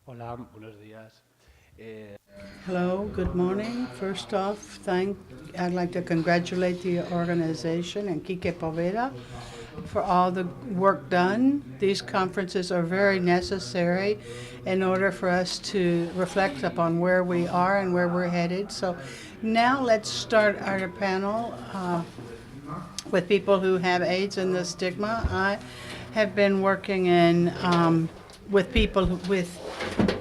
Hola, buenos días. Eh, Hello, good morning. First off, I'd like to congratulate the organization and Quique Poveda for all the work done. These conferences are very necessary in order for us to reflect upon where we are and where we're headed. So now let's start our panel with people who have AIDS and the stigma. I have been working with people with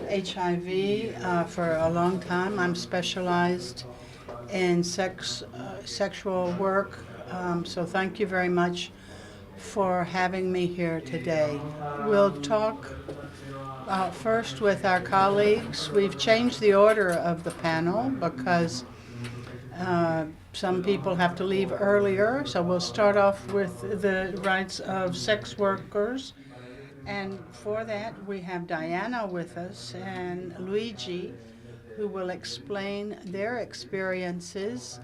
HIV for a long time. I'm specialized in sexual work. So thank you very much for having me here today. We'll talk first with our colleagues. We've changed the order of the panel because some people have to leave earlier. So we'll start off with the rights of sex workers. And for that, we have Diana with us and Luigi, who will explain their experiences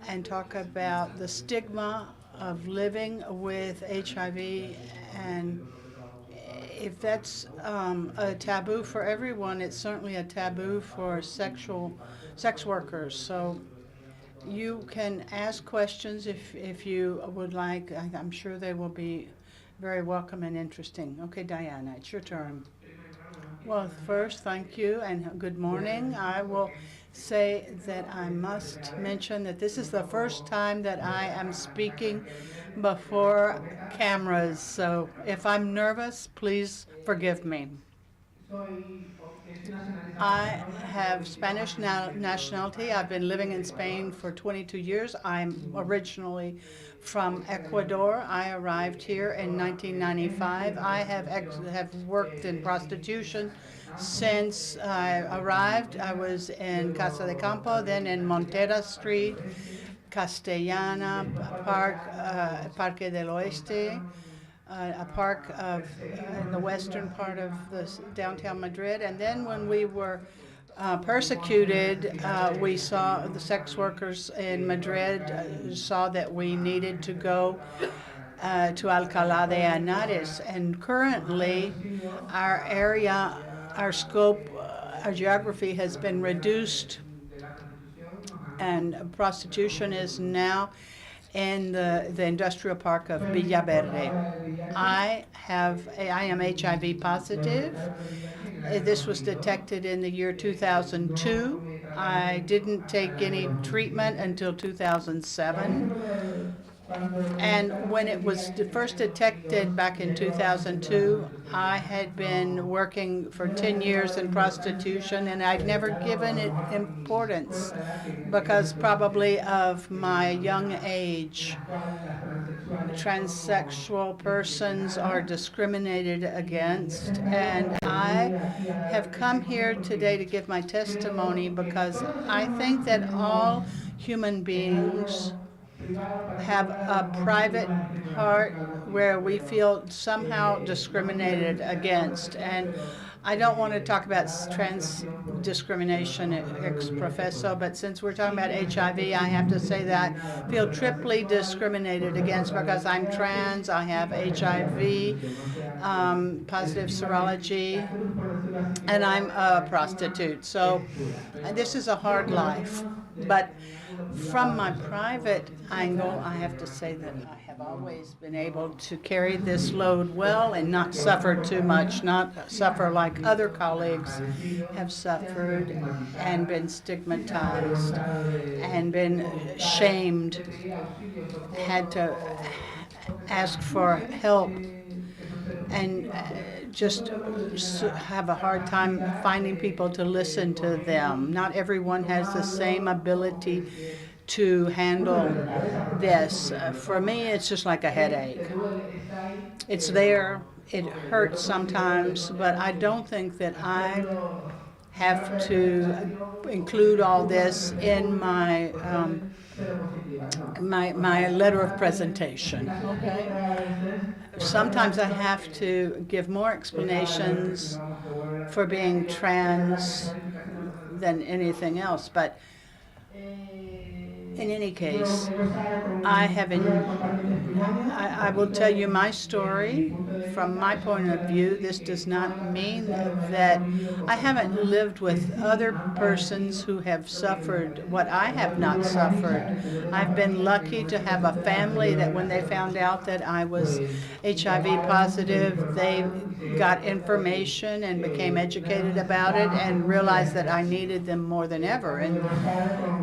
and talk about the stigma of living with HIV. And if that's a taboo for everyone, it's certainly a taboo for sex workers. So you can ask questions if you would like. I'm sure they will be very welcome and interesting. Okay, Diana, it's your turn. Well, first, thank you and good morning. I will say that I must mention that this is the first time that I am speaking before cameras. So if I'm nervous, please forgive me. I have Spanish nationality. I've been living in Spain for 22 years. I'm originally from Ecuador. I arrived here in 1995. I have worked in prostitution since I arrived. I was in Casa de Campo, then in Montera Street, Castellana Park, Parque del Oeste, a park in the western part of the downtown Madrid. And then when we were persecuted, we saw the sex workers in Madrid saw that we needed to go to Alcalá de Henares. And currently, our area, our scope, our geography has been reduced, and prostitution is now in the industrial park of Villaverde. I am HIV positive. This was detected in the year 2002. I didn't take any treatment until 2007. And when it was first detected back in 2002, I had been working for 10 years in prostitution, and I'd never given it importance because probably of my young age. Transsexual persons are discriminated against, and I have come here today to give my testimony because I think that all human beings have a private part where we feel somehow discriminated against. And I don't want to talk about trans discrimination ex professo, but since we're talking about HIV, I have to say that I feel triply discriminated against because I'm trans, I have HIV, positive serology, and I'm a prostitute. So this is a hard life. But from my private angle, I have to say that I have always been able to carry this load well and not suffer too much, not suffer like other colleagues have suffered and been stigmatized and been shamed, had to ask for help, and just have a hard time finding people to listen to them. Not everyone has the same ability to handle this. For me, it's just like a headache. It's there, it hurts sometimes, but I don't think that I have to include all this in my letter of presentation. Okay. Sometimes I have to give more explanations for being trans than anything else, but In any case, I will tell you my story from my point of view. This does not mean that I haven't lived with other persons who have suffered what I have not suffered. I've been lucky to have a family that when they found out that I was HIV positive, they got information and became educated about it and realized that I needed them more than ever. And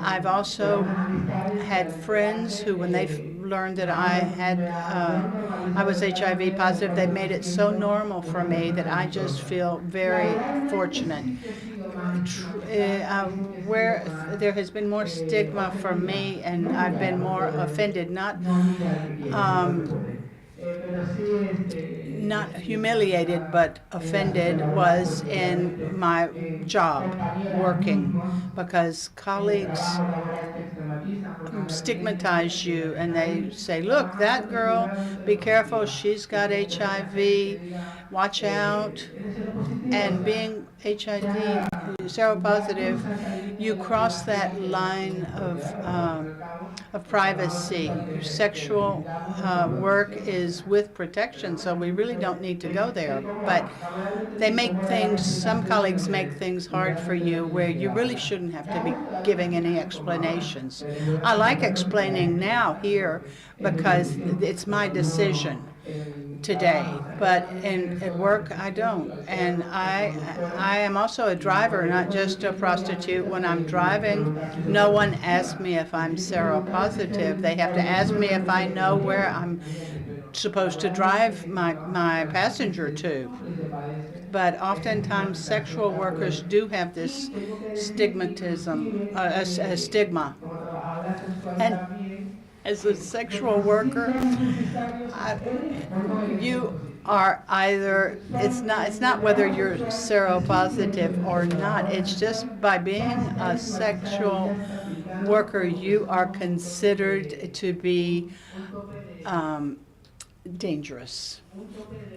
I've also had friends who, when they learned that I was HIV positive, they made it so normal for me that I just feel very fortunate. Where there has been more stigma for me and I've been more offended, not humiliated, but offended, was in my job working, because colleagues stigmatize you and they say, look, that girl, be careful, she's got HIV, watch out. And being HIV seropositive, you cross that line of privacy. Sexual work is with protection, so we really don't need to go there. But they make things, some colleagues make things hard for you where you really shouldn't have to be giving any explanations. I like explaining now here because it's my decision today, but at work I don't. And I am also a driver, not just a prostitute. When I'm driving, no one asks me if I'm seropositive. They have to ask me if I know where I'm supposed to drive my passenger to. But oftentimes sexual workers do have this stigmatism, a stigma. And as a sexual worker, you are either, it's not whether you're seropositive or not, it's just by being a sexual worker, you are considered to be dangerous.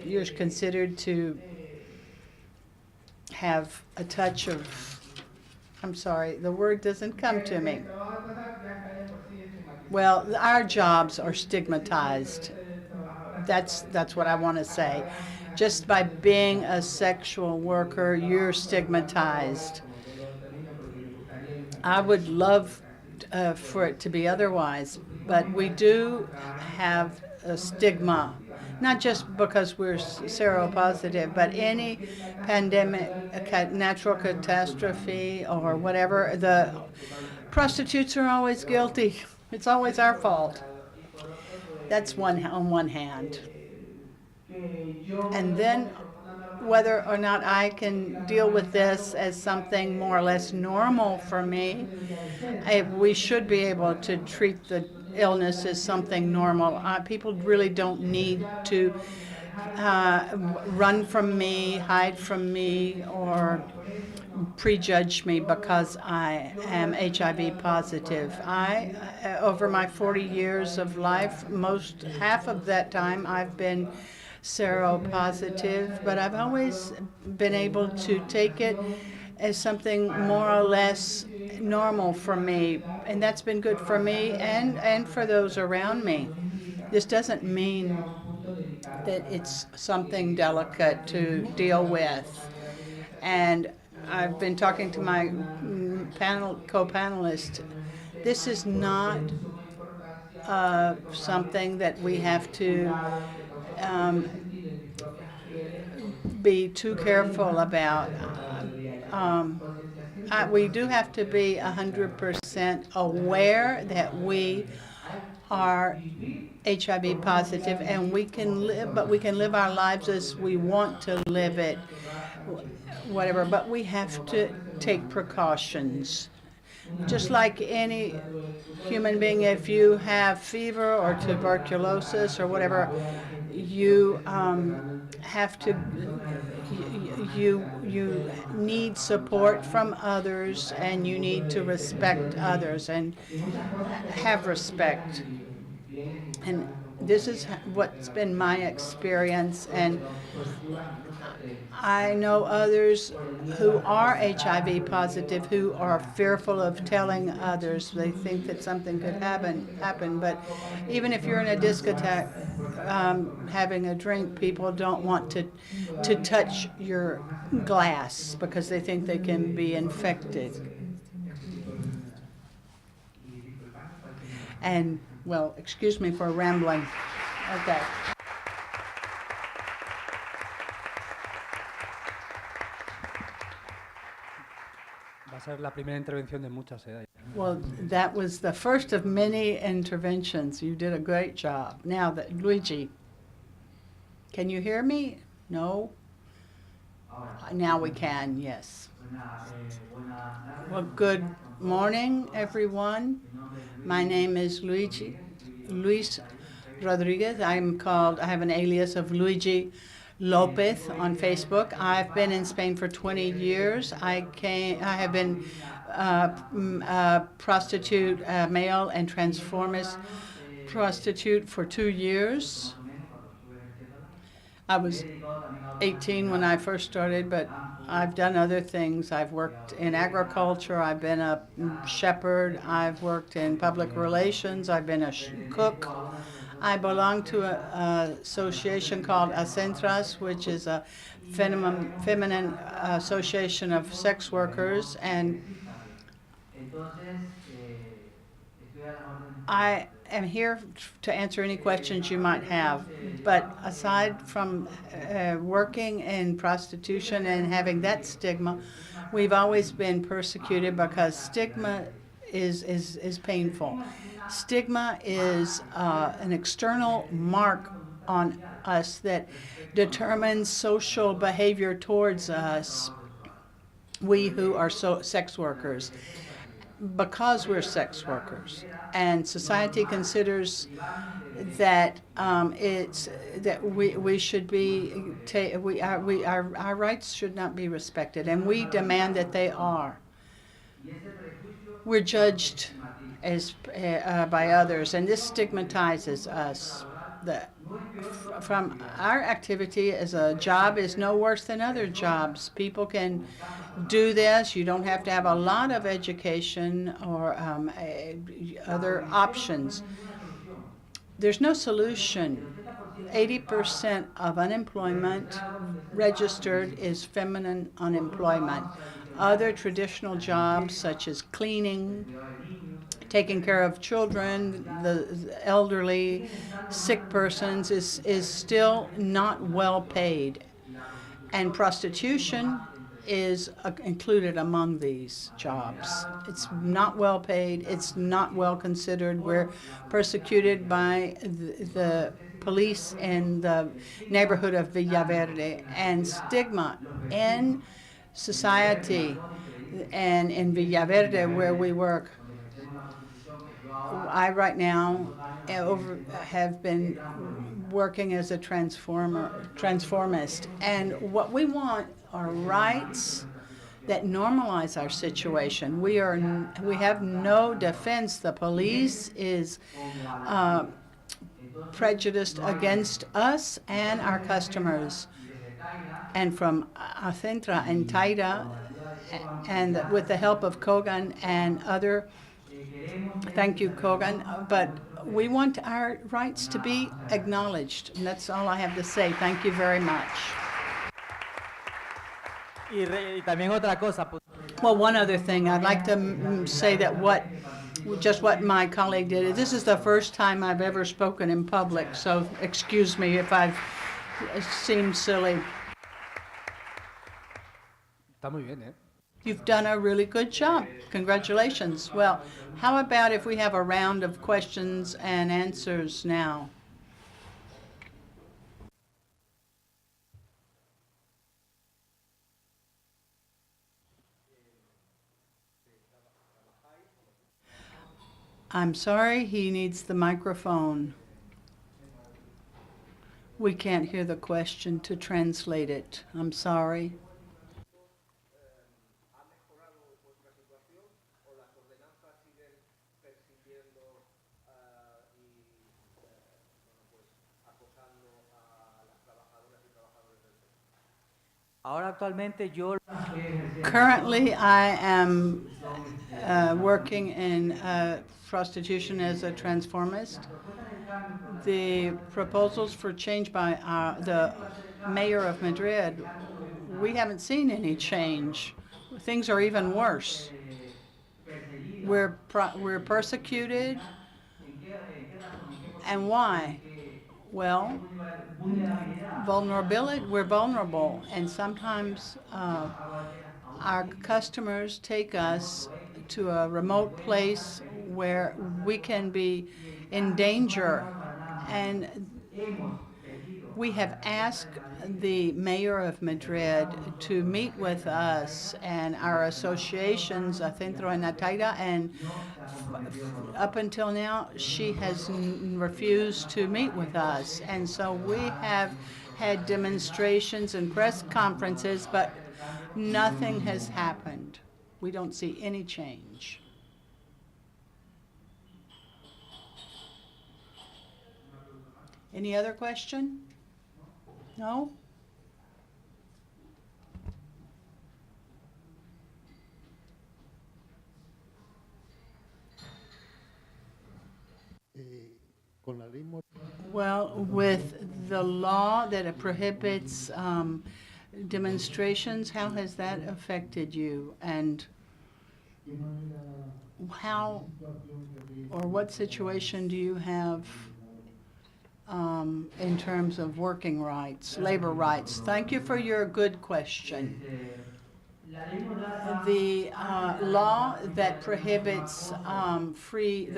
You're considered to have a touch of, I'm sorry, the word doesn't come to me. Well, our jobs are stigmatized. That's what I want to say. Just by being a sexual worker, you're stigmatized. I would love for it to be otherwise, but we do have a stigma, not just because we're seropositive, but any pandemic, natural catastrophe, or whatever, the prostitutes are always guilty. It's always our fault. That's on one hand. And then whether or not I can deal with this as something more or less normal for me, we should be able to treat the illness as something normal. People really don't need to run from me, hide from me, or prejudge me because I am HIV positive. Over my 40 years of life, half of that time I've been seropositive, but I've always been able to take it as something more or less normal for me, and that's been good for me and for those around me. This doesn't mean that it's something delicate to deal with. And I've been talking to my co-panelist. This is not something that we have to be too careful about. We do have to be 100% aware that we are HIV positive, and we can live our lives as we want to live it, whatever, but we have to take precautions. Just like any human being, if you have fever or tuberculosis or whatever, you have to, you need support from others, and you need to respect others and have respect. And this is what's been my experience, and I know others who are HIV positive who are fearful of telling others. They think that something could happen. But even if you're in a discotheque having a drink, people don't want to touch your glass because they think they can be infected. And, well, excuse me for rambling. Okay. Va a ser la primera intervención de muchas, ¿eh? Well, that was the first of many interventions. You did a great job. Now, Luigi, can you hear me? No? Now we can, yes. Well, good morning, everyone. My name is Luis Rodriguez. I have an alias of Luigi Lopez on Facebook. I've been in Spain for 20 years. I have been prostitute, male and transformist prostitute for 2 years. I was 18 when I first started, but I've done other things. I've worked in agriculture. I've been a shepherd. I've worked in public relations. I've been a cook. I belong to an association called Acentras, which is a feminine association of sex workers, and I am here to answer any questions you might have. But aside from working in prostitution and having that stigma, we've always been persecuted because stigma is painful. Stigma is an external mark on us that determines social behavior towards us, we who are sex workers, because we're sex workers. And society considers that we should be our rights should not be respected, and we demand that they are. We're judged as by others, and this stigmatizes us. From our activity as a job is no worse than other jobs. People can do this. You don't have to have a lot of education or other options. There's no solution. 80% of unemployment registered is feminine unemployment. Other traditional jobs such as cleaning, taking care of children, the elderly, sick persons is still not well paid. And prostitution is included among these jobs. It's not well paid. It's not well considered. We're persecuted by the police in the neighborhood of Villaverde, and stigma in society and in Villaverde where we work. I right now have been working as a transformist, and what we want are rights that normalize our situation. We have no defense. The police is prejudiced against us and our customers. And from Acentra and Taira, and with the help of Cogam and other, thank you, Cogam, but we want our rights to be acknowledged. And that's all I have to say. Thank you very much. Well, one other thing, I'd like to say that what my colleague did. This is the first time I've ever spoken in public, so excuse me if I've seemed silly. Está muy bien, ¿eh? You've done a really good job. Congratulations. Well, how about if we have a round of questions and answers now? I'm sorry, he needs the microphone. We can't hear the question to translate it. I'm sorry. Ahora actualmente yo Currently, I am working in prostitution as a transformist. The proposals for change by the mayor of Madrid, we haven't seen any change. Things are even worse. We're persecuted. And why? Well, vulnerability, we're vulnerable, and sometimes our customers take us to a remote place where we can be in danger. And we have asked the mayor of Madrid to meet with us and our associations, Centro en Ataira, and up until now, she has refused to meet with us. And so we have had demonstrations and press conferences, but nothing has happened. We don't see any change. Any other question? No? Well, with the law that prohibits demonstrations, how has that affected you? And how or what situation do you have in terms of working rights, labor rights? Thank you for your good question. The law that prohibits the free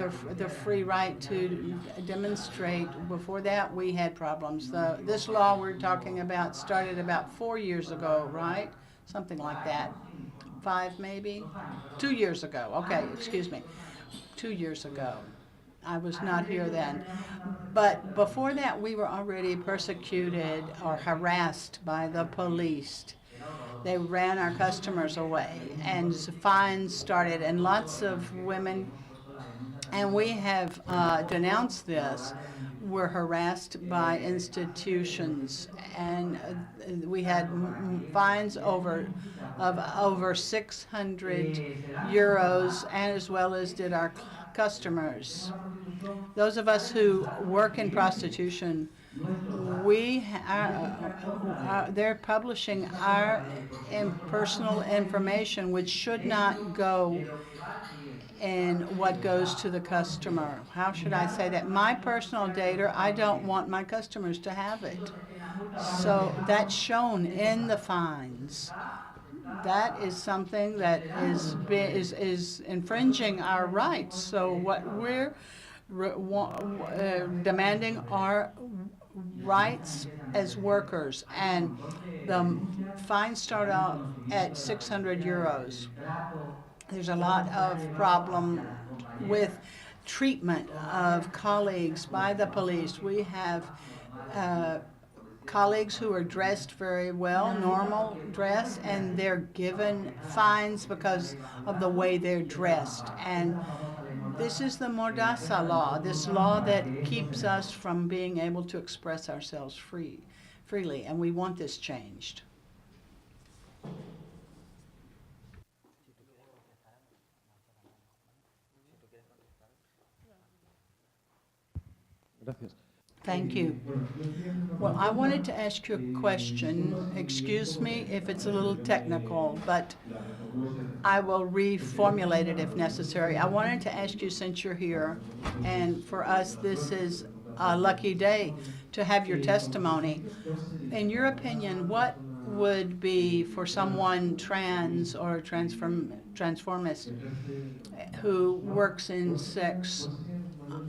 right to demonstrate, before that we had problems. This law we're talking about started about 4 years ago, right? Something like that. 5 maybe? 2 years ago. Okay, excuse me. 2 years ago. I was not here then. But before that, we were already persecuted or harassed by the police. They ran our customers away, and fines started, and lots of women, and we have denounced this, were harassed by institutions, and we had fines of over 600 euros, and as well as did our customers. Those of us who work in prostitution, they're publishing our personal information, which should not go in what goes to the customer. How should I say that? My personal data, I don't want my customers to have it. So that's shown in the fines. That is something that is infringing our rights. So what we're demanding are rights as workers, and the fines start out at 600 euros. There's a lot of problem with treatment of colleagues by the police. We have colleagues who are dressed very well, normal dress, and they're given fines because of the way they're dressed. And this is the Mordaza law, this law that keeps us from being able to express ourselves freely, and we want this changed. Gracias. Thank you. Well, I wanted to ask you a question. Excuse me if it's a little technical, but I will reformulate it if necessary. I wanted to ask you, since you're here, and for us this is a lucky day to have your testimony. In your opinion, what would be, for someone trans or transformist who works in sex,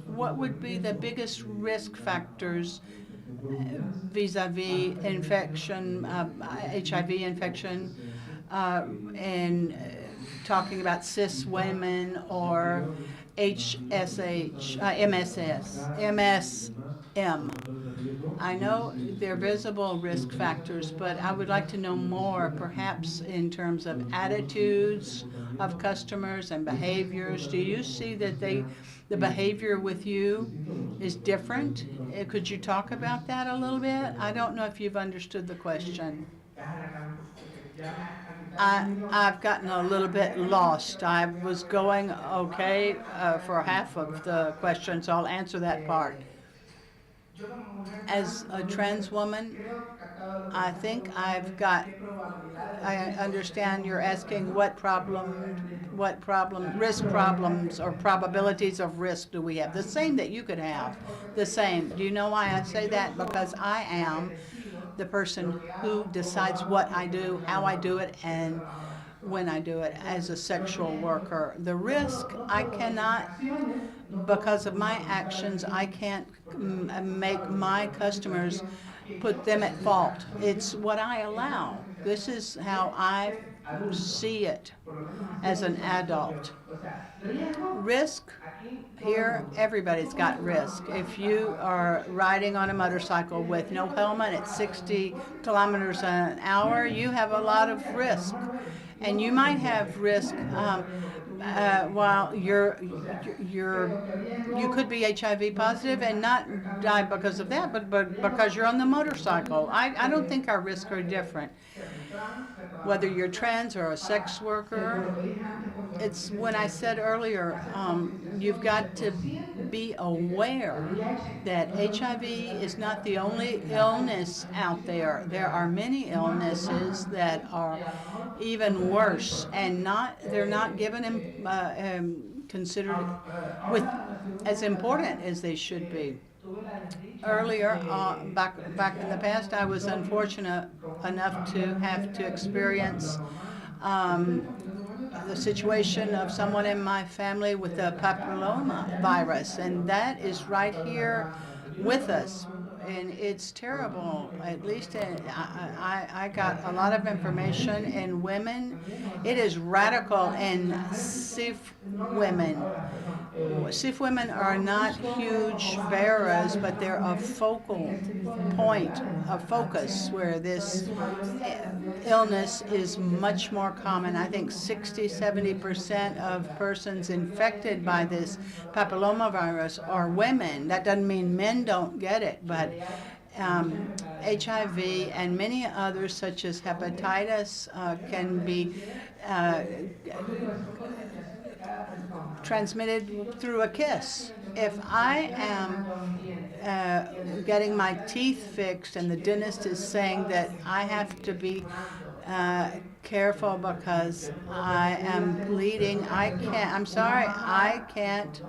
what would be the biggest risk factors vis-a-vis infection, HIV infection, and talking about cis women or MSM? I know they're visible risk factors, but I would like to know more, perhaps in terms of attitudes of customers and behaviors. Do you see that the behavior with you is different? Could you talk about that a little bit? I don't know if you've understood the question. I've gotten a little bit lost. I was going okay for half of the question, so I'll answer that part. As a trans woman, I think I understand you're asking what risk problems or probabilities of risk do we have? The same that you could have, the same. Do you know why I say that? Because I am the person who decides what I do, how I do it, and when I do it as a sexual worker. The risk, I cannot, because of my actions, I can't make my customers put them at fault. It's what I allow. This is how I see it as an adult. Risk, here, everybody's got risk. If you are riding on a motorcycle with no helmet at 60 kilometers an hour, you have a lot of risk. And you might have risk while you could be HIV positive and not die because of that, but because you're on the motorcycle. I don't think our risks are different. Whether you're trans or a sex worker, it's when I said earlier, you've got to be aware that HIV is not the only illness out there. There are many illnesses that are even worse, and they're not given considered with as important as they should be. Earlier, back in the past, I was unfortunate enough to have to experience the situation of someone in my family with the papilloma virus, and that is right here with us. And it's terrible. At least I got a lot of information in women. It is radical in CIF women. CIF women are not huge bearers, but they're a focal point, a focus where this illness is much more common. I think 60–70% of persons infected by this papillomavirus are women. That doesn't mean men don't get it, but HIV and many others such as hepatitis can be transmitted through a kiss. If I am getting my teeth fixed and the dentist is saying that I have to be careful because I am bleeding, I'm sorry, I can't,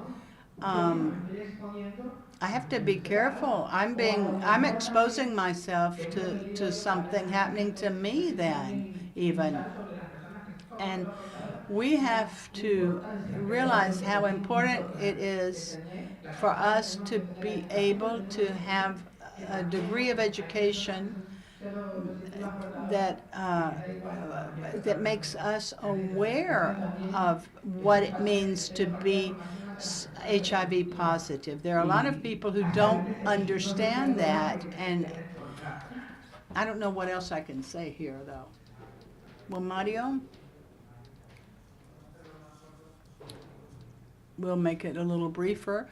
I have to be careful. I'm exposing myself to something happening to me then, even. And we have to realize how important it is for us to be able to have a degree of education that that makes us aware of what it means to be HIV positive. There are a lot of people who don't understand that, and I don't know what else I can say here, though. Well, Mario? We'll make it a little briefer.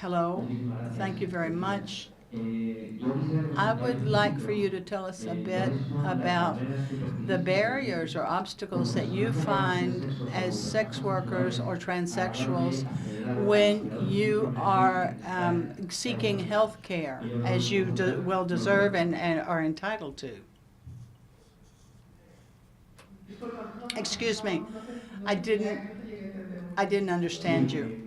Hello, thank you very much. I would like for you to tell us a bit about the barriers or obstacles that you find as sex workers or transsexuals when you are seeking health care, as you well deserve and are entitled to. Excuse me, I didn't understand you.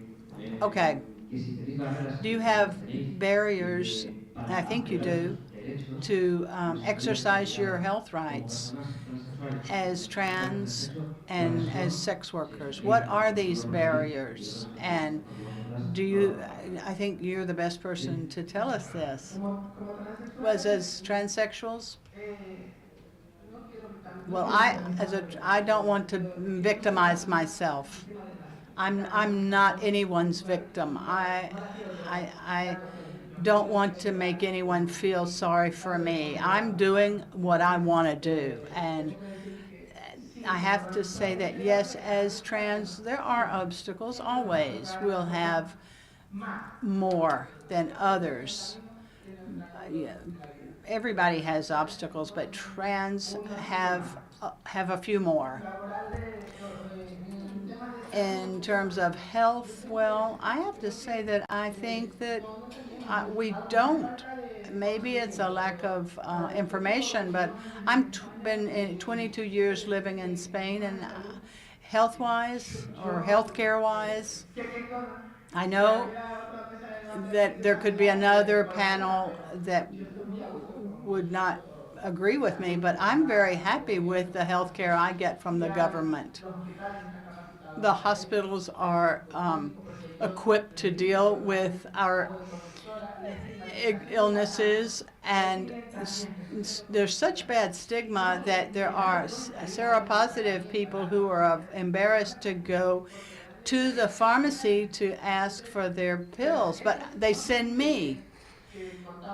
Okay. Do you have barriers, I think you do, to exercise your health rights as trans and as sex workers? What are these barriers? And I think you're the best person to tell us this. Was as transsexuals? Well, I don't want to victimize myself. I'm not anyone's victim. I don't want to make anyone feel sorry for me. I'm doing what I want to do. And I have to say that, yes, as trans, there are obstacles always. We'll have more than others. everybody has obstacles, but trans have a few more. In terms of health, well, I have to say that I think that we don't. Maybe it's a lack of information, but I've been 22 years living in Spain, and health-wise or healthcare-wise, I know that there could be another panel that would not agree with me, but I'm very happy with the health care I get from the government. The hospitals are equipped to deal with our illnesses, and there's such bad stigma that there are seropositive people who are embarrassed to go to the pharmacy to ask for their pills, but they send me.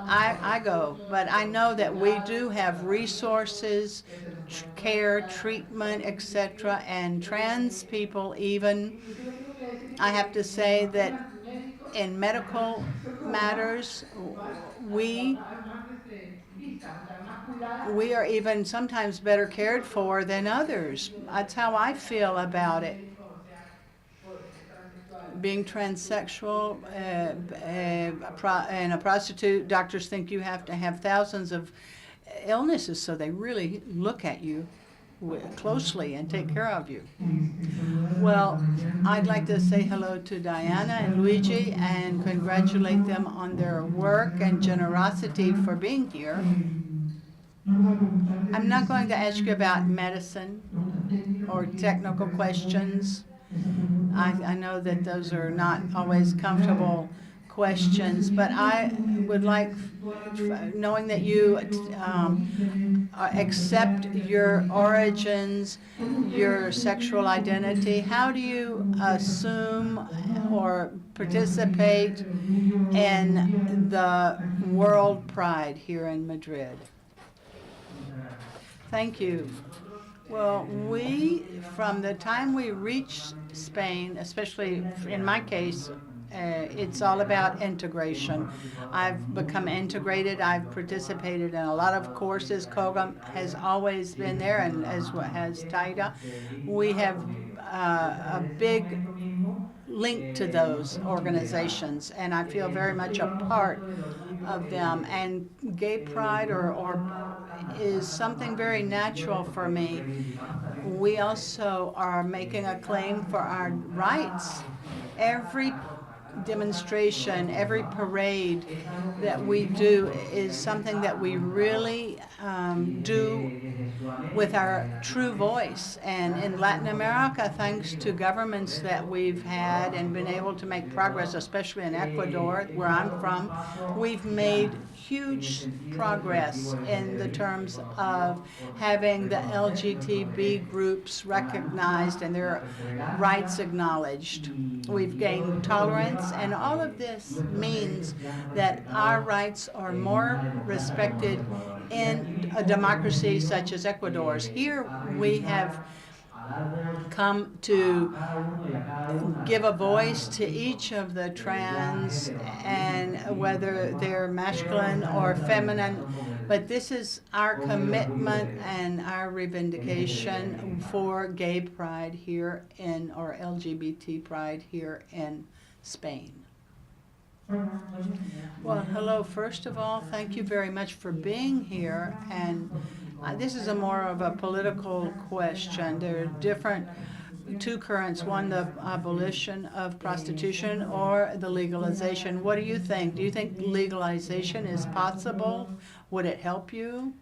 I go, but I know that we do have resources, care, treatment, etc., and trans people even, I have to say that in medical matters, we are even sometimes better cared for than others. That's how I feel about it. Being transsexual and a prostitute, doctors think you have to have thousands of illnesses, so they really look at you closely and take care of you. Well, I'd like to say hello to Diana and Luigi and congratulate them on their work and generosity for being here. I'm not going to ask you about medicine or technical questions. I know that those are not always comfortable questions, but I would like, knowing that you accept your origins, your sexual identity, how do you assume or participate in the World Pride here in Madrid? Thank you. Well, from the time we reached Spain, especially in my case, it's all about integration. I've become integrated. I've participated in a lot of courses. Cogam has always been there, and as has Taida. We have a big link to those organizations, and I feel very much a part of them. And gay pride is something very natural for me. We also are making a claim for our rights. Every demonstration, every parade that we do is something that we really do with our true voice. And in Latin America, thanks to governments that we've had and been able to make progress, especially in Ecuador, where I'm from, we've made huge progress in the terms of having the LGTB groups recognized and their rights acknowledged. We've gained tolerance, and all of this means that our rights are more respected in a democracy such as Ecuador's. Here we have come to give a voice to each of the trans, and whether they're masculine or feminine, but this is our commitment and our reivindication for gay pride here or LGBT pride here in Spain. Well, hello. First of all, thank you very much for being here. And this is more of a political question. There are different two currents. One, the abolition of prostitution or the legalization. What do you think? Do you think legalization is possible? Would it help you?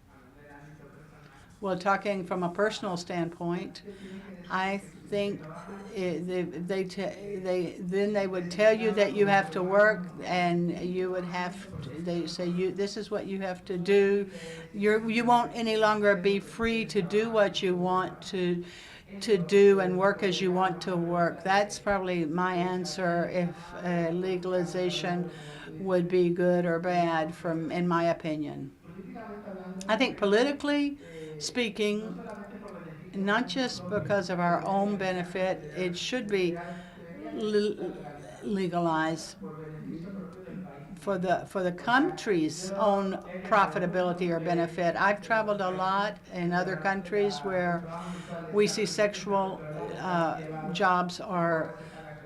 Well, talking from a personal standpoint, I think then they would tell you that you have to work, and you would have to, they say this is what you have to do. You won't any longer be free to do what you want to do and work as you want to work. That's probably my answer if legalization would be good or bad in my opinion. I think politically speaking, not just because of our own benefit, it should be legalized for the country's own profitability or benefit. I've traveled a lot in other countries where we see sexual jobs are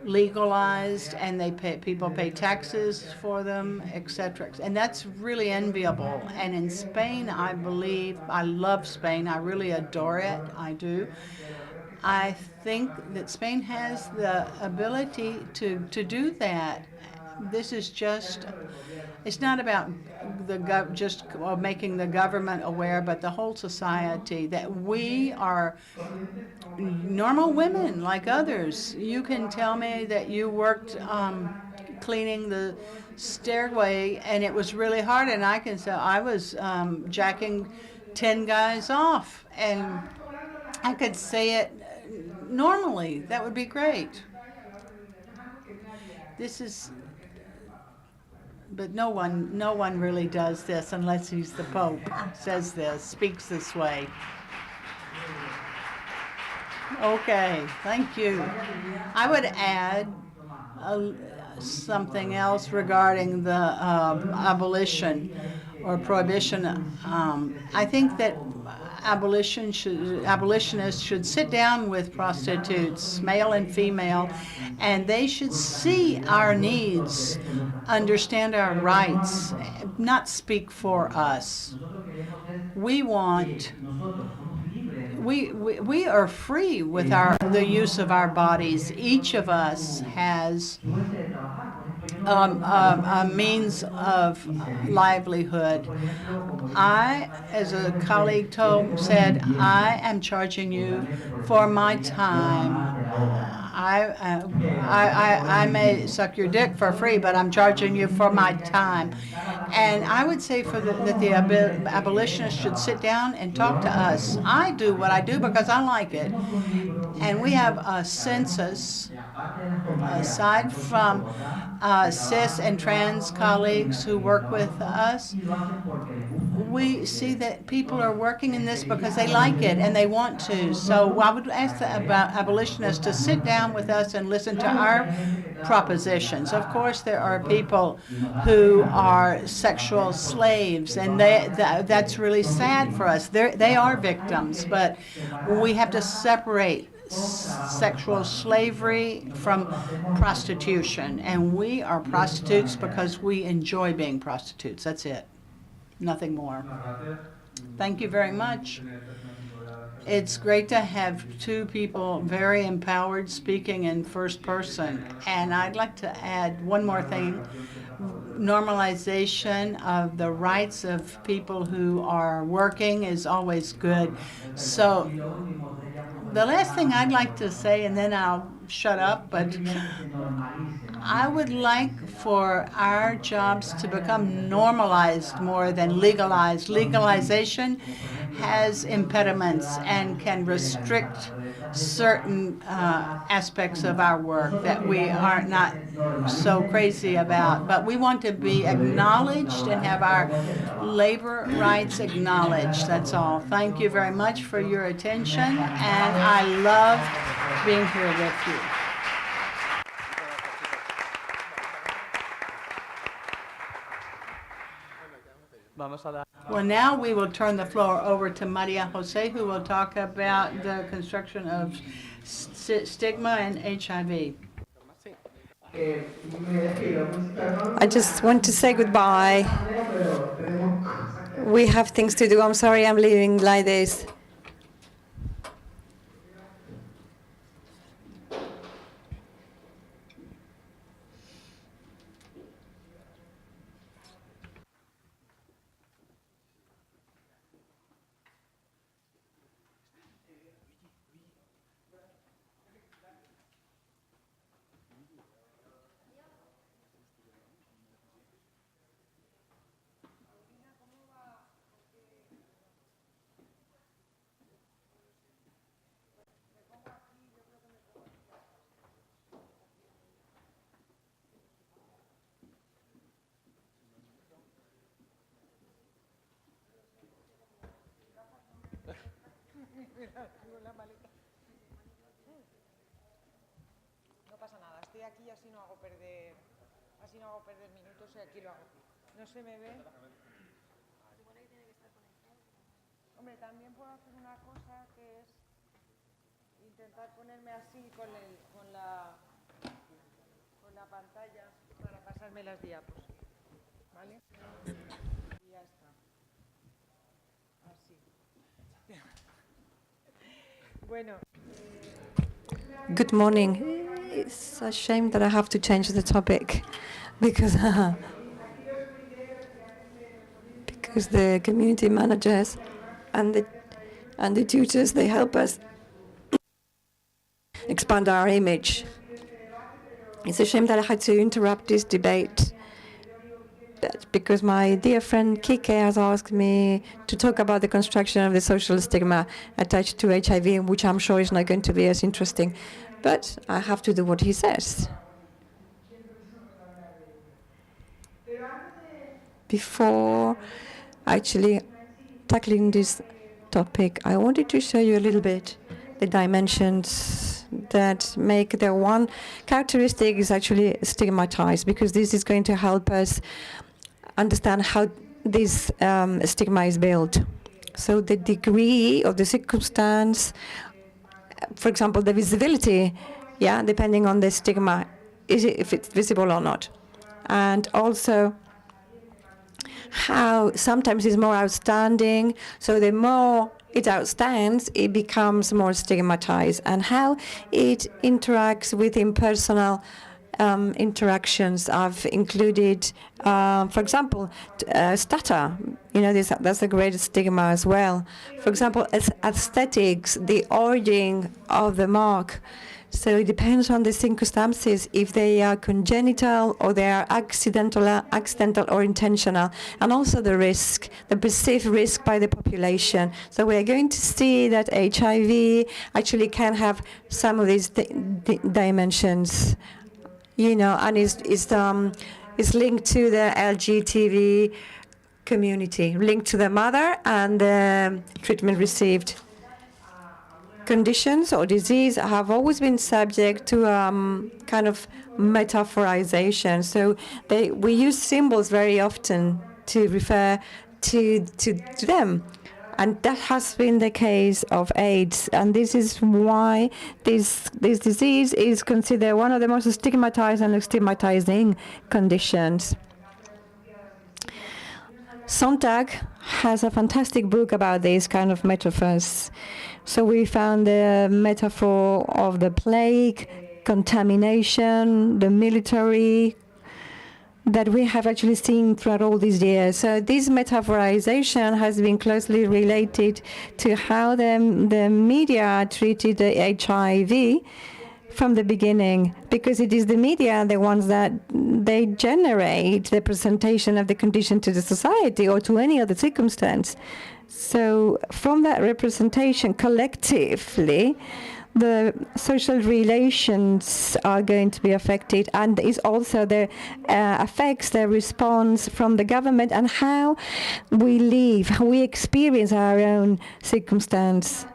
legalized and people pay taxes for them, etc. And that's really enviable. And in Spain, I believe, I love Spain. I really adore it. I do. I think that Spain has the ability to do that. This is just, it's not about just making the government aware, but the whole society, that we are normal women like others. You can tell me that you worked cleaning the stairway and it was really hard, and I can say I was jacking 10 guys off, and I could say it normally. That would be great. This is, but no one really does this unless he's the Pope, says this, speaks this way. Okay, thank you. I would add something else regarding the abolition or prohibition. I think that abolitionists should sit down with prostitutes, male and female, and they should see our needs, understand our rights, not speak for us. We are free with the use of our bodies. Each of us has a means of livelihood. I, as a colleague said, I am charging you for my time. I may suck your dick for free, but I'm charging you for my time. And I would say that the abolitionists should sit down and talk to us. I do what I do because I like it. And we have a census, aside from cis and trans colleagues who work with us. We see that people are working in this because they like it and they want to. So I would ask the abolitionists to sit down with us and listen to our propositions. Of course, there are people who are sexual slaves, and that's really sad for us. They are victims, but we have to separate sexual slavery from prostitution. And we are prostitutes because we enjoy being prostitutes. That's it. Nothing more. Thank you very much. It's great to have two people very empowered speaking in first person. And I'd like to add one more thing. Normalization of the rights of people who are working is always good. So the last thing I'd like to say, and then I'll shut up, but I would like for our jobs to become normalized more than legalized. Legalization has impediments and can restrict certain aspects of our work that we are not so crazy about. But we want to be acknowledged and have our labor rights acknowledged. That's all. Thank you very much for your attention, and I loved being here with you. Well, now we will turn the floor over to Maria Jose, who will talk about the construction of stigma and HIV. I just want to say goodbye. We have things to do. I'm sorry I'm leaving like this. No pasa nada, estoy aquí y así no hago perder Así no hago perder minutos y aquí lo hago. ¿No se me ve? Hombre, también puedo hacer una cosa que es intentar ponerme así con la pantalla para pasarme las diapos. ¿Vale? Y ya está. Así. Bueno. Good morning. It's a shame that I have to change the topic because because the community managers and the tutors, they help us expand our image. It's a shame that I had to interrupt this debate, but because my dear friend Kike has asked me to talk about the construction of the social stigma attached to HIV, which I'm sure is not going to be as interesting. But I have to do what he says. Before actually tackling this topic, I wanted to show you a little bit the dimensions that make the one characteristic is actually stigmatized, because this is going to help us understand how this stigma is built. So the degree of the circumstance, for example, the visibility, yeah, depending on the stigma, if it's visible or not. And also how sometimes it's more outstanding, so the more it outstands, it becomes more stigmatized, and how it interacts with impersonal interactions. I've included, for example, stutter. You know, that's a great stigma as well. For example, aesthetics, the origin of the mark. So it depends on the circumstances, if they are congenital or they are accidental or intentional, and also the risk, the perceived risk by the population. So we are going to see that HIV actually can have some of these dimensions, you know, and is linked to the LGTB community, linked to the mother and the treatment received. Conditions or disease have always been subject to kind of metaphorization. So we use symbols very often to refer to them. And that has been the case of AIDS. And this is why this disease is considered one of the most stigmatized and stigmatizing conditions. Sontag has a fantastic book about these kind of metaphors. So we found the metaphor of the plague, contamination, the military, that we have actually seen throughout all these years. So this metaphorization has been closely related to how the media treated the HIV from the beginning, because it is the media, the ones that they generate the presentation of the condition to the society or to any other circumstance. So from that representation, collectively, the social relations are going to be affected, and is also the affects the response from the government and how we live, how we experience our own circumstance.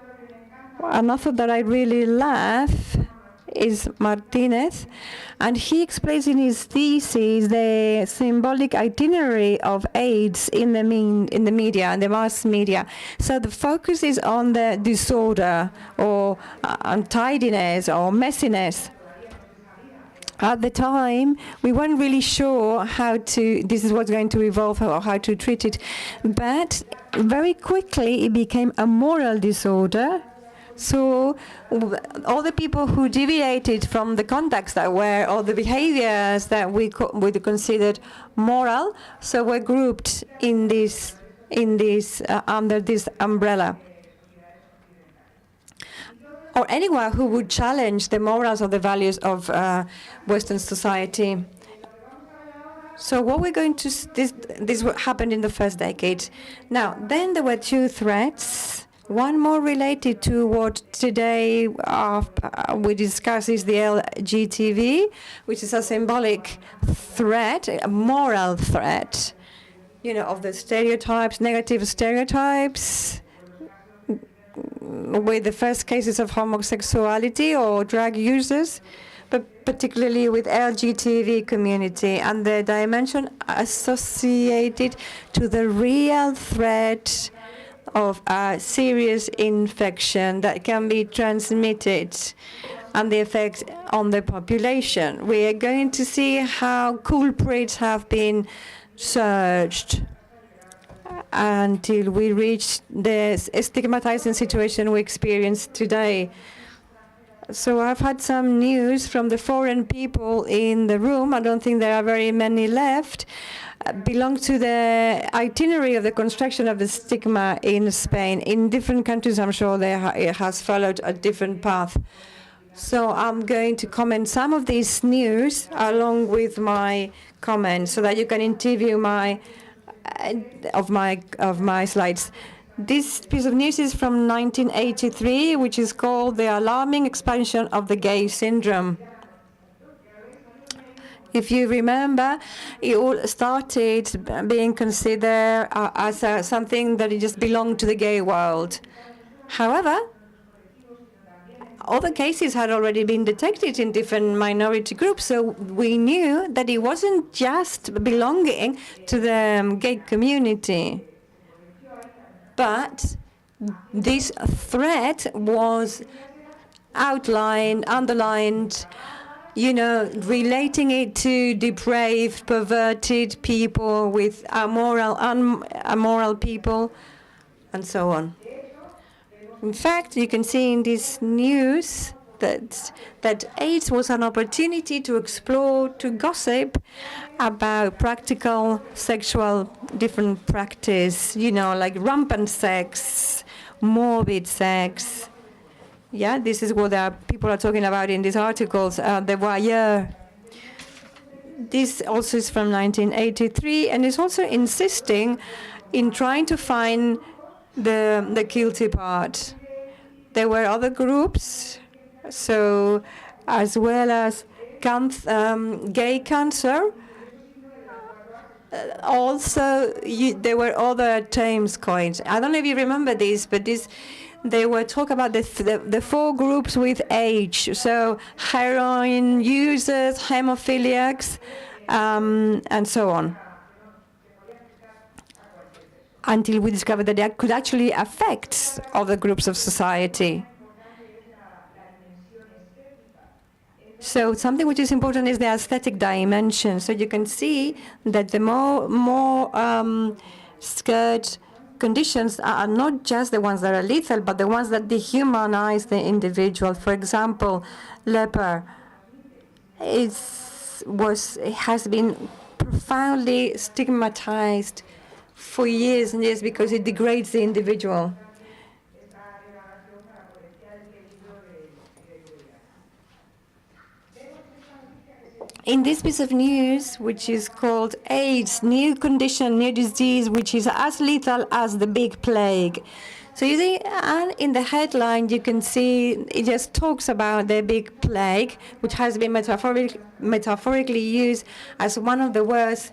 An author that I really love is Martinez, and he explains in his thesis the symbolic itinerary of AIDS in the media and the mass media. So the focus is on the disorder or untidiness or messiness. At the time, we weren't really sure this is what's going to evolve or how to treat it, but very quickly it became a moral disorder. So all the people who deviated from the contacts that were, or the behaviors that we considered moral, so were grouped in this under this umbrella. Or anyone who would challenge the morals or the values of Western society. So what we're going to this what happened in the first decade. Now, then there were two threats. One more related to what today we discuss is the LGTB, which is a symbolic threat, a moral threat, you know, of the stereotypes, negative stereotypes, with the first cases of homosexuality or drug users. but particularly with LGTB community and the dimension associated to the real threat of a serious infection that can be transmitted and the effect on the population. We are going to see how culprits have been searched until we reach the stigmatizing situation we experience today. So I've had some news from the foreign people in the room. I don't think there are very many left. Belong to the itinerary of the construction of the stigma in Spain. In different countries, I'm sure it has followed a different path. So I'm going to comment some of this news along with my comments so that you can interview my slides. This piece of news is from 1983, which is called The Alarming Expansion of the Gay Syndrome. If you remember, it all started being considered as something that it just belonged to the gay world. However, other cases had already been detected in different minority groups, so we knew that it wasn't just belonging to the gay community. But this threat was outlined, underlined, relating it to depraved, perverted people with immoral people, and so on. In fact, you can see in this news that AIDS was an opportunity to explore, to gossip about practical sexual different practice, like rampant sex, morbid sex. Yeah, this is what people are talking about in these articles, the voyeur. This also is from 1983, and is also insisting in trying to find the guilty part. There were other groups, so as well as gay cancer. Also, there were other terms coined. I don't know if you remember this, but they were talking about the four groups with age. So heroin users, hemophiliacs, and so on. Until we discovered that that could actually affect other groups of society. So something which is important is the aesthetic dimension. So you can see that the more scared conditions are not just the ones that are lethal, but the ones that dehumanize the individual. For example, leper has been profoundly stigmatized for years and years because it degrades the individual. In this piece of news, which is called AIDS, new condition, new disease, which is as lethal as the big plague. So you see, and in the headline, you can see it just talks about the big plague, which has been metaphorically used as one of the worst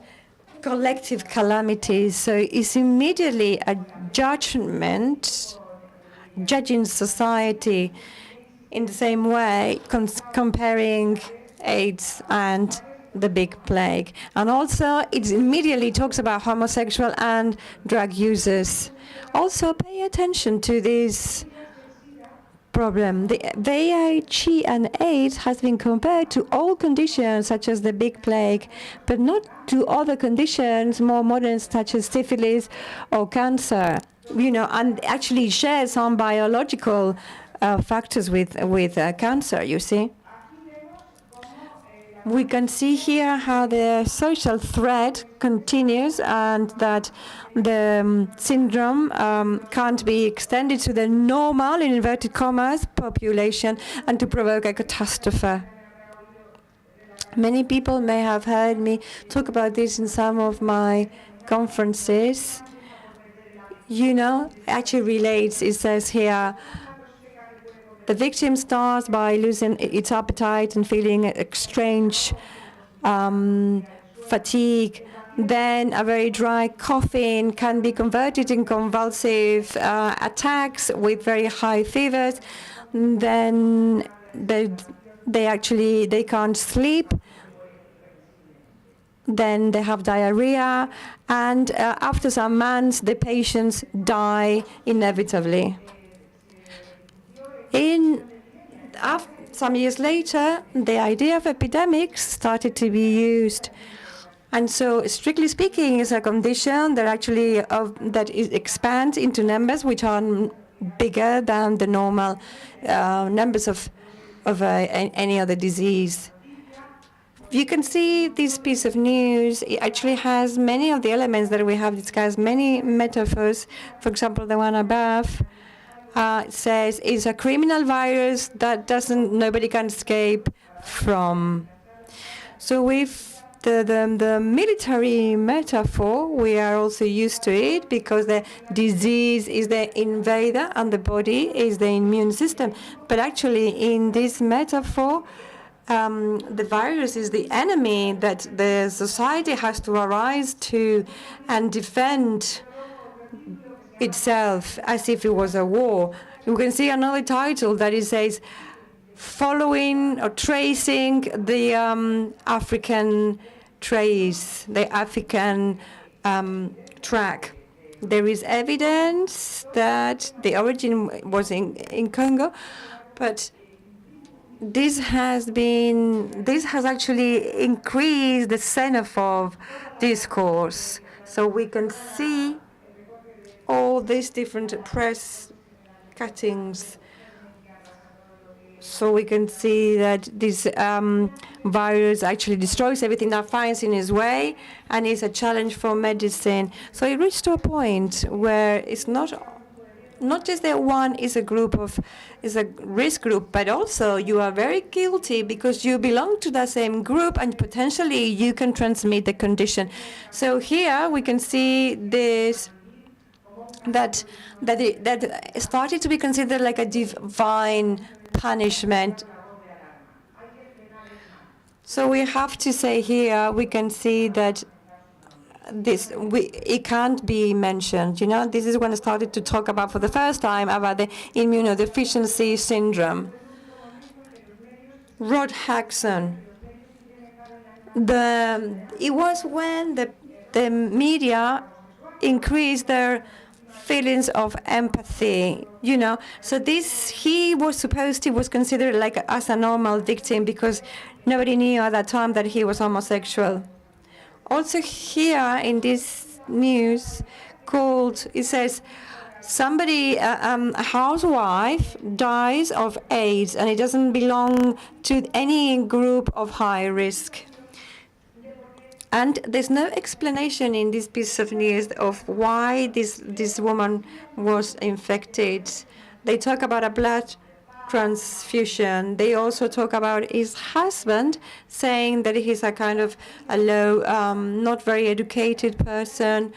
collective calamities. So it's immediately a judgment, judging society in the same way, comparing AIDS and the big plague. And also, it immediately talks about homosexual and drug users. Also, pay attention to this problem. The VIH and AIDS has been compared to all conditions such as the big plague, but not to other conditions more modern such as syphilis or cancer. And actually share some biological factors with cancer, you see. We can see here how the social threat continues and that the syndrome can't be extended to the normal, in inverted commas, population and to provoke a catastrophe. Many people may have heard me talk about this in some of my conferences. Actually relates, it says here, the victim starts by losing its appetite and feeling strange fatigue. Then a very dry coughing can be converted in convulsive attacks with very high fevers. Then they can't sleep, then they have diarrhea, and after some months, the patients die inevitably. Some years later, the idea of epidemics started to be used. And so, strictly speaking, it's a condition that actually expands into numbers which are bigger than the normal numbers of any other disease. You can see this piece of news. It actually has many of the elements that we have discussed, many metaphors. For example, the one above says it's a criminal virus that nobody can escape from. So with the military metaphor, we are also used to it because the disease is the invader and the body is the immune system. But actually, in this metaphor, the virus is the enemy that the society has to arise to and defend itself as if it was a war. You can see another title that it says, following or tracing the African trace, the African track. There is evidence that the origin was in Congo, but this has actually increased the xenophobe discourse. So we can see all these different press cuttings. So we can see that this virus actually destroys everything that finds in its way and is a challenge for medicine. So it reached to a point where it's not just that one is a risk group, but also you are very guilty because you belong to that same group and potentially you can transmit the condition. So here we can see this that started to be considered like a divine punishment. So we have to say here, we can see that it can't be mentioned. You know, this is when I started to talk about for the first time about the immunodeficiency syndrome. Rod Jackson. It was when the media increased their feelings of empathy, you know. So he was considered like as a normal victim because nobody knew at that time that he was homosexual. Also here in this news it says, a housewife dies of AIDS and it doesn't belong to any group of high risk. And there's no explanation in this piece of news of why this woman was infected. They talk about a blood transfusion. They also talk about his husband, saying that he's a kind of a low, not very educated person.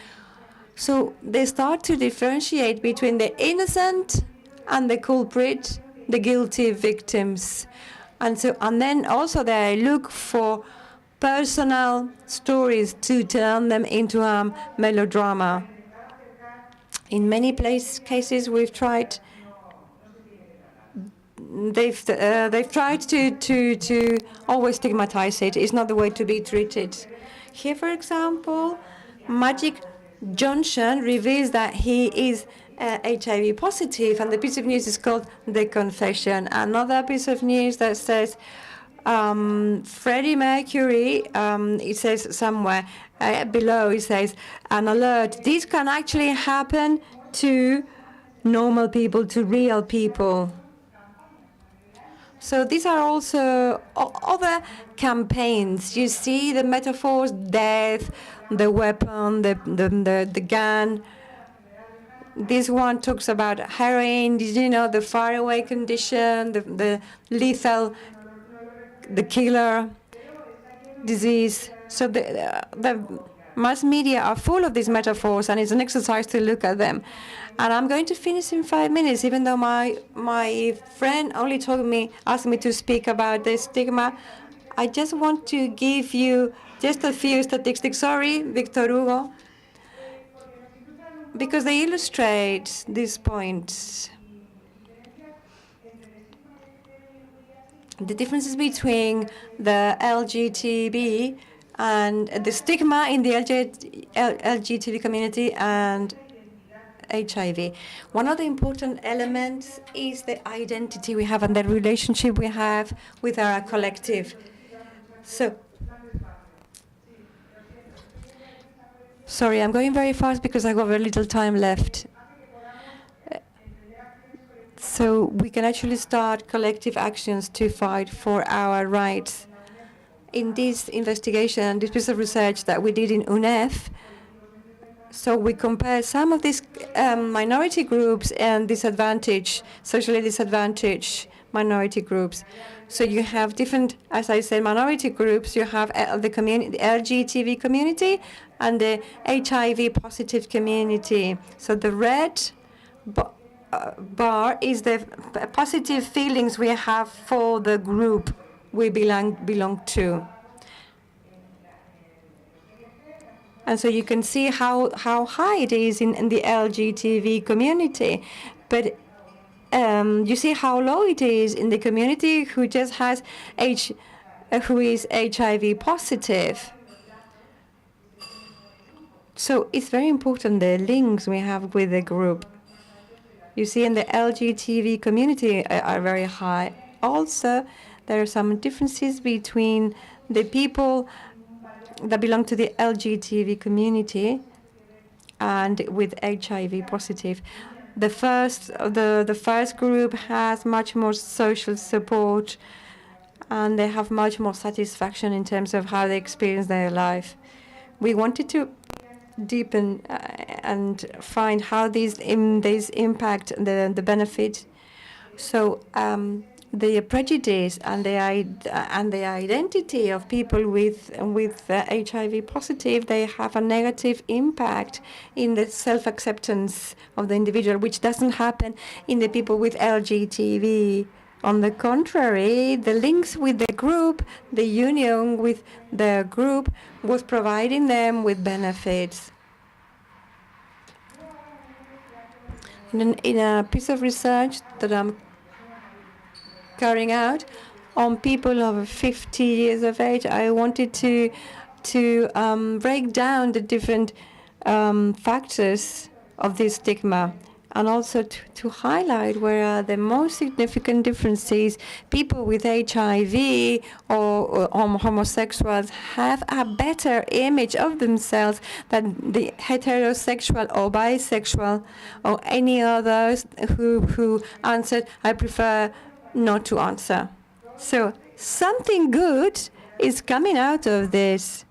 So they start to differentiate between the innocent and the culprit, the guilty victims. And then also they look for personal stories to turn them into a melodrama. In many cases, they've tried to always stigmatize it. It's not the way to be treated. Here, for example, Magic Johnson reveals that he is HIV positive, and the piece of news is called The Confession. Another piece of news that says Freddie Mercury, it says somewhere below, it says, an alert. This can actually happen to normal people, to real people. So these are also other campaigns. You see the metaphors, death, the weapon, the gun. This one talks about heroin, you know, the faraway condition, the lethal, the killer disease. So the mass media are full of these metaphors, and it's an exercise to look at them. And I'm going to finish in 5 minutes, even though my friend only asked me to speak about the stigma. I just want to give you just a few statistics. Sorry, Victor Hugo, because they illustrate these points. the differences between the LGTB and the stigma in the LGTB community and HIV. One of the important elements is the identity we have and the relationship we have with our collective. So, sorry, I'm going very fast because I have very little time left. So we can actually start collective actions to fight for our rights. In this investigation, this piece of research that we did in UNEF, so we compared some of these minority groups and socially disadvantaged minority groups. So you have different, as I said, minority groups. You have the LGTB community and the HIV positive community. So the red bar is the positive feelings we have for the group we belong to. And so you can see how high it is in the LGTB community. But you see how low it is in the community who just has who is HIV positive. So it's very important, the links we have with the group. You see in the LGTB community are very high. Also, there are some differences between the people that belong to the LGTB community and with HIV positive. The first group has much more social support, and they have much more satisfaction in terms of how they experience their life. We wanted to deepen and find how these impact the benefit. So the prejudice and the identity of people with HIV positive, they have a negative impact in the self-acceptance of the individual, which doesn't happen in the people with LGTB. On the contrary, the links with the group, the union with the group, was providing them with benefits. In a piece of research that I'm carrying out on people over 50 years of age, I wanted to break down the different factors of this stigma, and also to highlight where are the most significant differences. People with HIV or homosexuals have a better image of themselves than the heterosexual or bisexual or any others who answered, I prefer not to answer. So something good is coming out of this.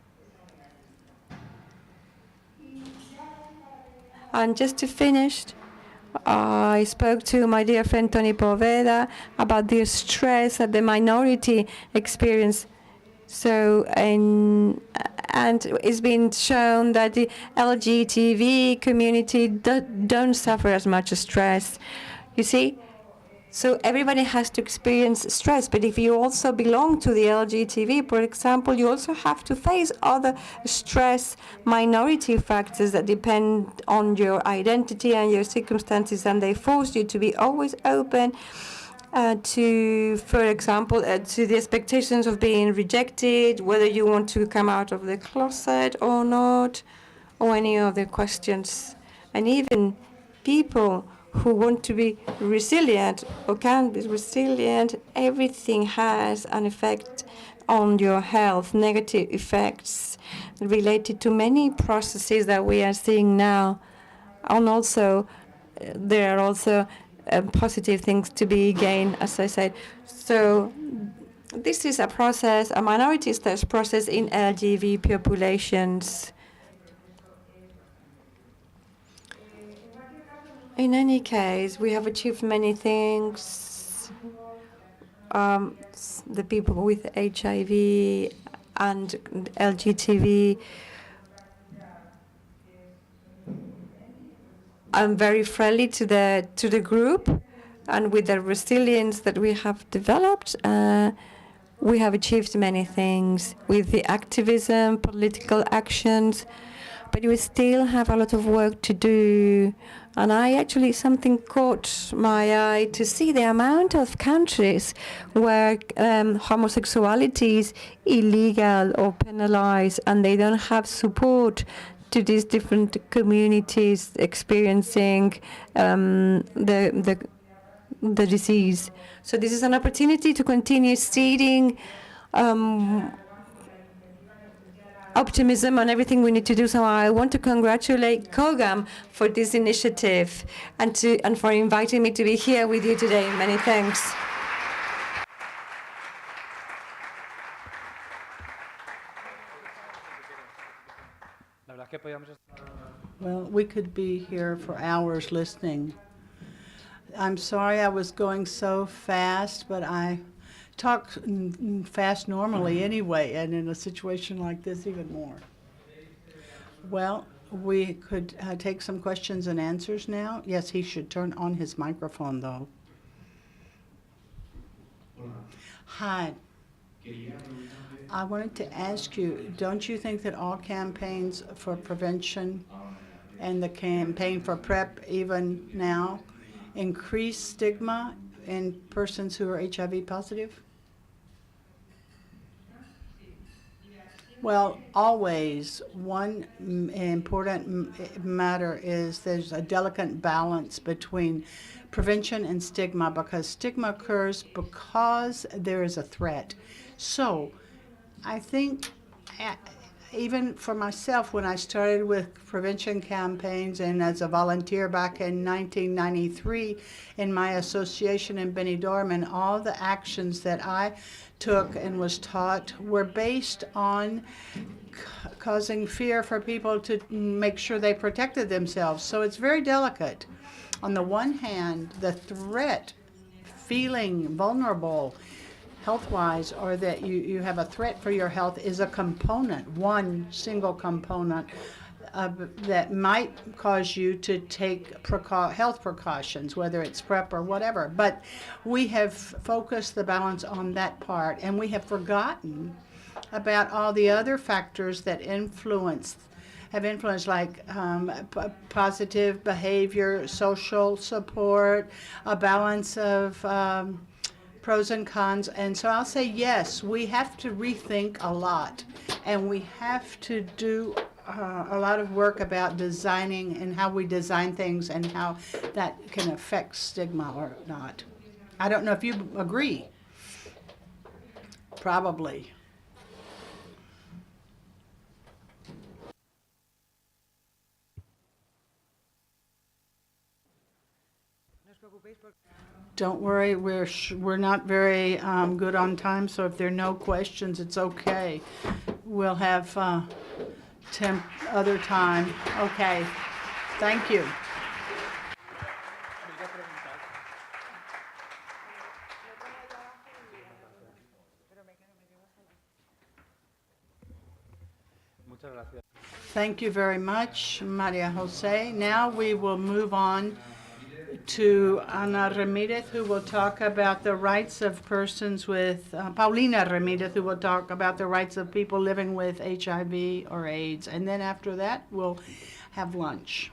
And just to finish, I spoke to my dear friend Tony Poveda about the stress that the minority experience. So, and it's been shown that the LGTB community don't suffer as much stress. You see? So everybody has to experience stress, but if you also belong to the LGTB, for example, you also have to face other stress minority factors that depend on your identity and your circumstances, and they force you to be always open to, for example, to the expectations of being rejected, whether you want to come out of the closet or not, or any other questions. And even people who want to be resilient or can be resilient, everything has an effect on your health, negative effects related to many processes that we are seeing now. And also, there are also positive things to be gained, as I said. So this is a process, a minority stress process in LGBT populations. In any case, we have achieved many things. The people with HIV and LGTB are very friendly to the group, and with the resilience that we have developed, we have achieved many things with the activism, political actions. but we still have a lot of work to do. And something caught my eye to see the amount of countries where homosexuality is illegal or penalized, and they don't have support to these different communities experiencing the disease. So this is an opportunity to continue seeding optimism on everything we need to do. So I want to congratulate Cogam for this initiative and for inviting me to be here with you today. Many thanks. Well, we could be here for hours listening. I'm sorry I was going so fast, but I talk fast normally anyway, and in a situation like this, even more. Well, we could take some questions and answers now. Yes, he should turn on his microphone, though. Hi. I wanted to ask you, don't you think that all campaigns for prevention and the campaign for PrEP, even now, increase stigma in persons who are HIV positive? Well, always. One important matter is there's a delicate balance between prevention and stigma, because stigma occurs because there is a threat. So I think even for myself, when I started with prevention campaigns and as a volunteer back in 1993 in my association in Benidorm, and all the actions that I took and was taught were based on causing fear for people to make sure they protected themselves. So it's very delicate. On the one hand, the threat, feeling vulnerable health-wise, or that you have a threat for your health, is a component, one single component that might cause you to take health precautions, whether it's PrEP or whatever. But we have focused the balance on that part, and we have forgotten about all the other factors that have influenced, like positive behavior, social support, a balance of pros and cons. And so I'll say yes, we have to rethink a lot, and we have to do a lot of work about designing and how we design things and how that can affect stigma or not. I don't know if you agree. Probably. Don't worry, we're not very good on time, so if there are no questions, it's okay. We'll have other time. Okay, thank you. Thank you very much, Maria Jose. Now we will move on to Ana Ramirez, who will talk about the rights of persons with, Paulina Ramirez, who will talk about the rights of people living with HIV or AIDS. And then after that, we'll have lunch.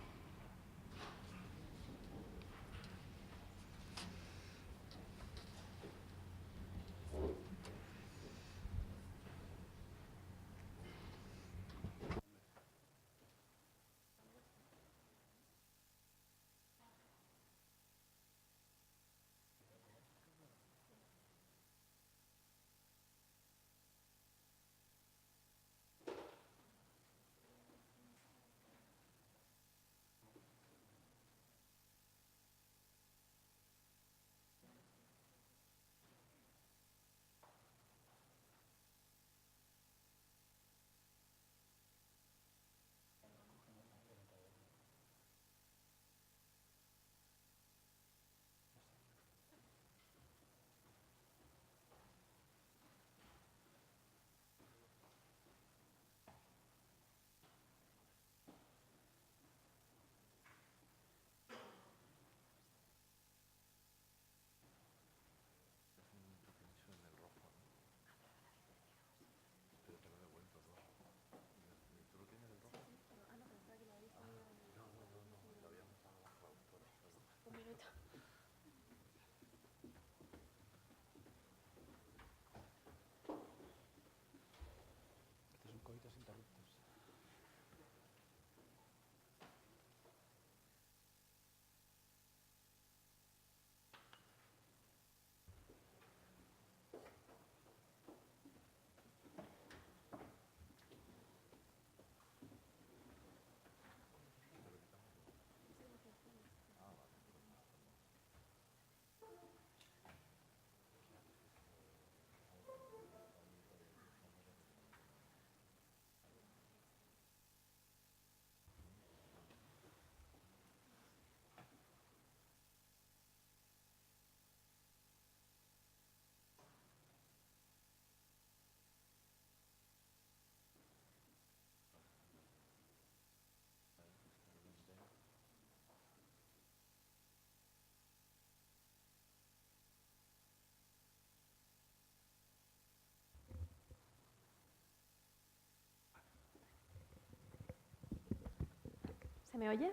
¿Se me oye?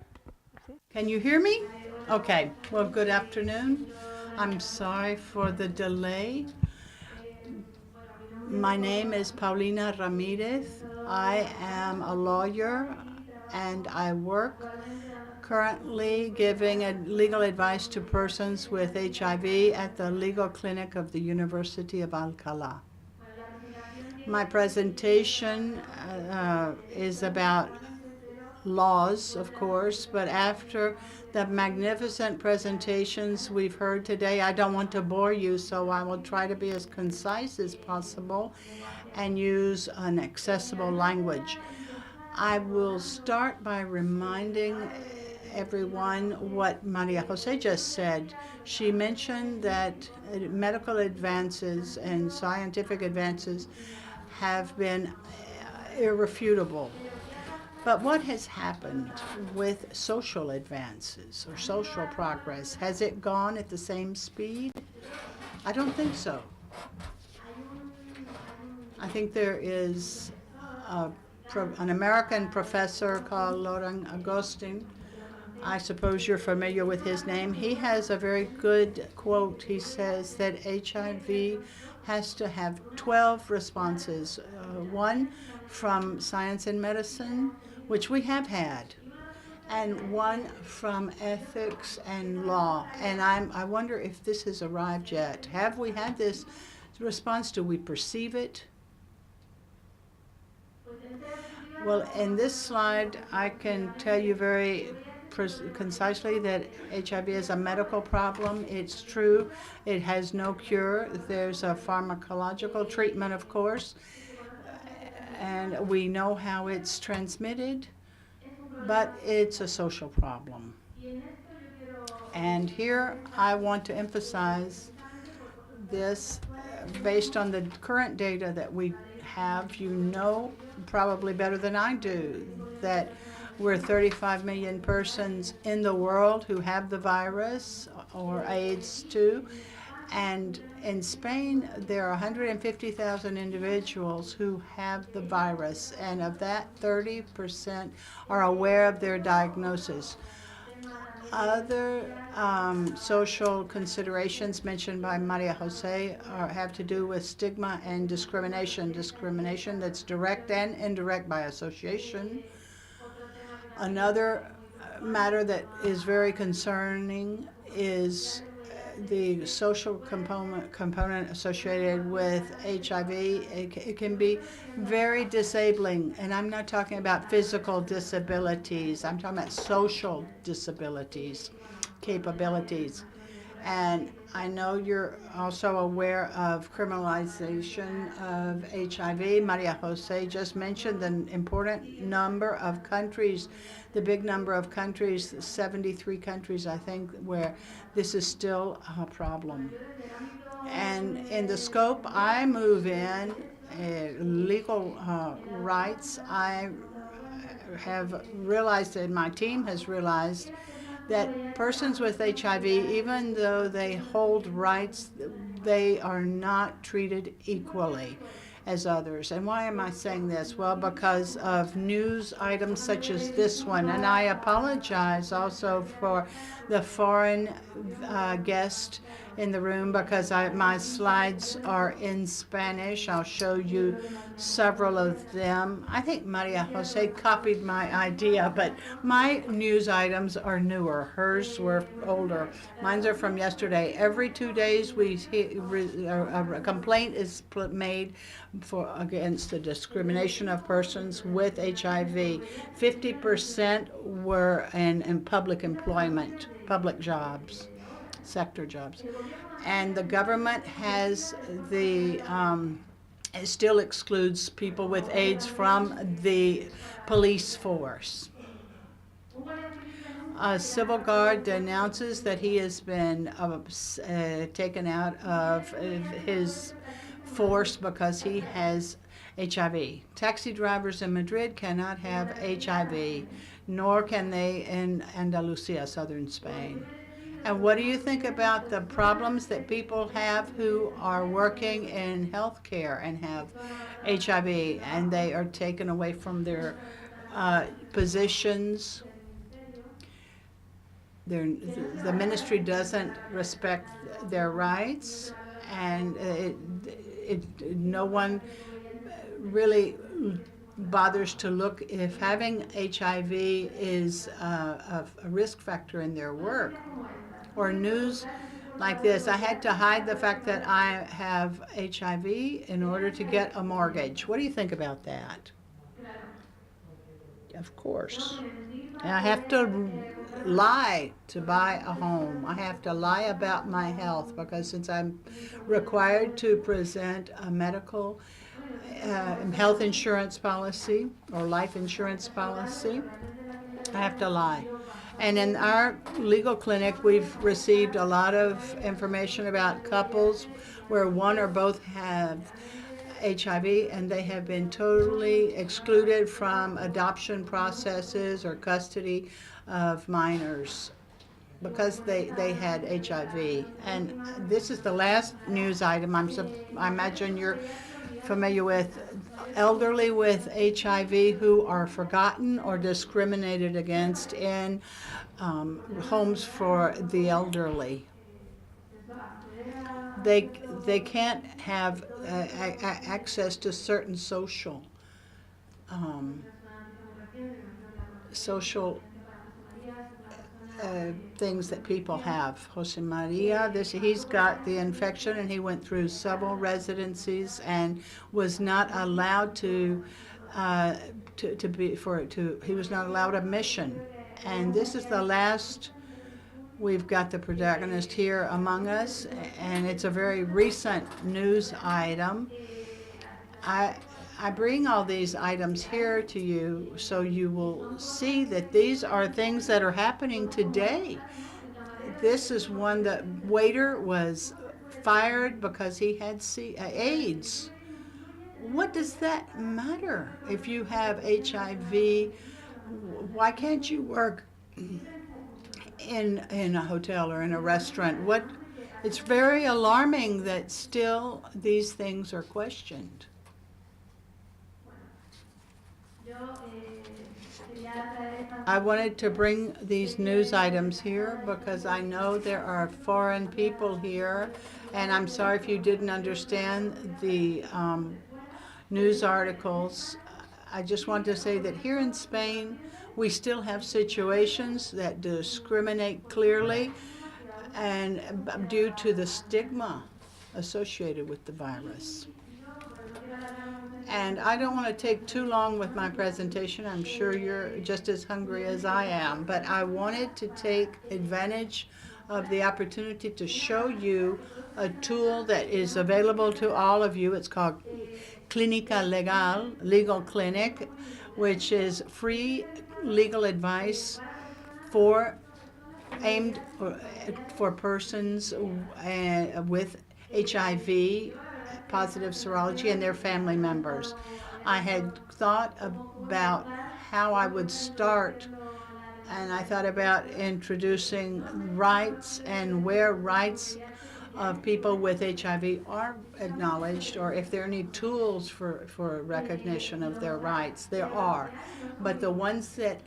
¿Sí? Can you hear me? Okay. Well, good afternoon. I'm sorry for the delay. My name is Paulina Ramirez. I am a lawyer and I work currently giving legal advice to persons with HIV at the legal clinic of the University of Alcalá. My presentation is about laws, of course, but after the magnificent presentations we've heard today, I don't want to bore you, so I will try to be as concise as possible and use an accessible language. I will start by reminding everyone what Maria Jose just said. She mentioned that medical advances and scientific advances have been irrefutable. But what has happened with social advances or social progress? Has it gone at the same speed? I don't think so. I think there is an American professor called Laurent Augustin. I suppose you're familiar with his name. He has a very good quote. He says that HIV has to have 12 responses. One from science and medicine, which we have had, and one from ethics and law. And I wonder if this has arrived yet. Have we had this response? Do we perceive it? Well, in this slide, I can tell you very concisely that HIV is a medical problem. It's true. It has no cure. There's a pharmacological treatment, of course, and we know how it's transmitted, but it's a social problem. And here I want to emphasize this based on the current data that we have. You know probably better than I do that we're 35 million persons in the world who have the virus or AIDS too. And in Spain, there are 150,000 individuals who have the virus, and of that, 30% are aware of their diagnosis. Other social considerations mentioned by Maria Jose have to do with stigma and discrimination. Discrimination that's direct and indirect by association. Another matter that is very concerning is the social component associated with HIV. It can be very disabling, and I'm not talking about physical disabilities. I'm talking about social disabilities, capabilities. And I know you're also aware of criminalization of HIV. Maria Jose just mentioned the important number of countries, the big number of countries, 73 countries, I think, where this is still a problem. And in the scope I move in, legal rights, I have realized, and my team has realized, that persons with HIV, even though they hold rights, they are not treated equally as others. And why am I saying this? Well, because of news items such as this one. And I apologize also for the foreign guest in the room because my slides are in Spanish. I'll show you several of them. I think Maria Jose copied my idea, but my news items are newer. Hers were older. Mine are from yesterday. Every 2 days a complaint is made against the discrimination of persons with HIV. 50% were in public employment, public jobs, sector jobs. And the government has it still excludes people with AIDS from the police force. A civil guard announces that he has been taken out of his force because he has HIV. Taxi drivers in Madrid cannot have HIV, nor can they in Andalusia, southern Spain. And what do you think about the problems that people have who are working in healthcare and have HIV, and they are taken away from their positions? the ministry doesn't respect their rights, and no one really bothers to look if having HIV is a risk factor in their work. Or news like this, I had to hide the fact that I have HIV in order to get a mortgage. What do you think about that? Of course. And I have to lie to buy a home. I have to lie about my health because since I'm required to present a medical health insurance policy or life insurance policy, I have to lie. And in our legal clinic, we've received a lot of information about couples where one or both have HIV and they have been totally excluded from adoption processes or custody of minors because they had HIV. And this is the last news item. I imagine you're familiar with elderly with HIV who are forgotten or discriminated against in homes for the elderly. They can't have access to certain social things that people have. Jose Maria, he's got the infection and he went through several residencies and was not allowed he was not allowed admission. And this is the last. We've got the protagonist here among us, and it's a very recent news item. I bring all these items here to you so you will see that these are things that are happening today. This is one that waiter was fired because he had AIDS. What does that matter? If you have HIV, why can't you work in a hotel or in a restaurant? It's very alarming that still these things are questioned. I wanted to bring these news items here because I know there are foreign people here, and I'm sorry if you didn't understand the news articles. I just want to say that here in Spain, we still have situations that discriminate clearly and due to the stigma associated with the virus. And I don't want to take too long with my presentation. I'm sure you're just as hungry as I am, but I wanted to take advantage of the opportunity to show you a tool that is available to all of you. It's called Clínica Legal, Legal Clinic, which is free legal advice aimed for persons with HIV positive serology and their family members. I had thought about how I would start, and I thought about introducing rights and where rights of people with HIV are acknowledged, or if there are any tools for recognition of their rights. There are, but the ones that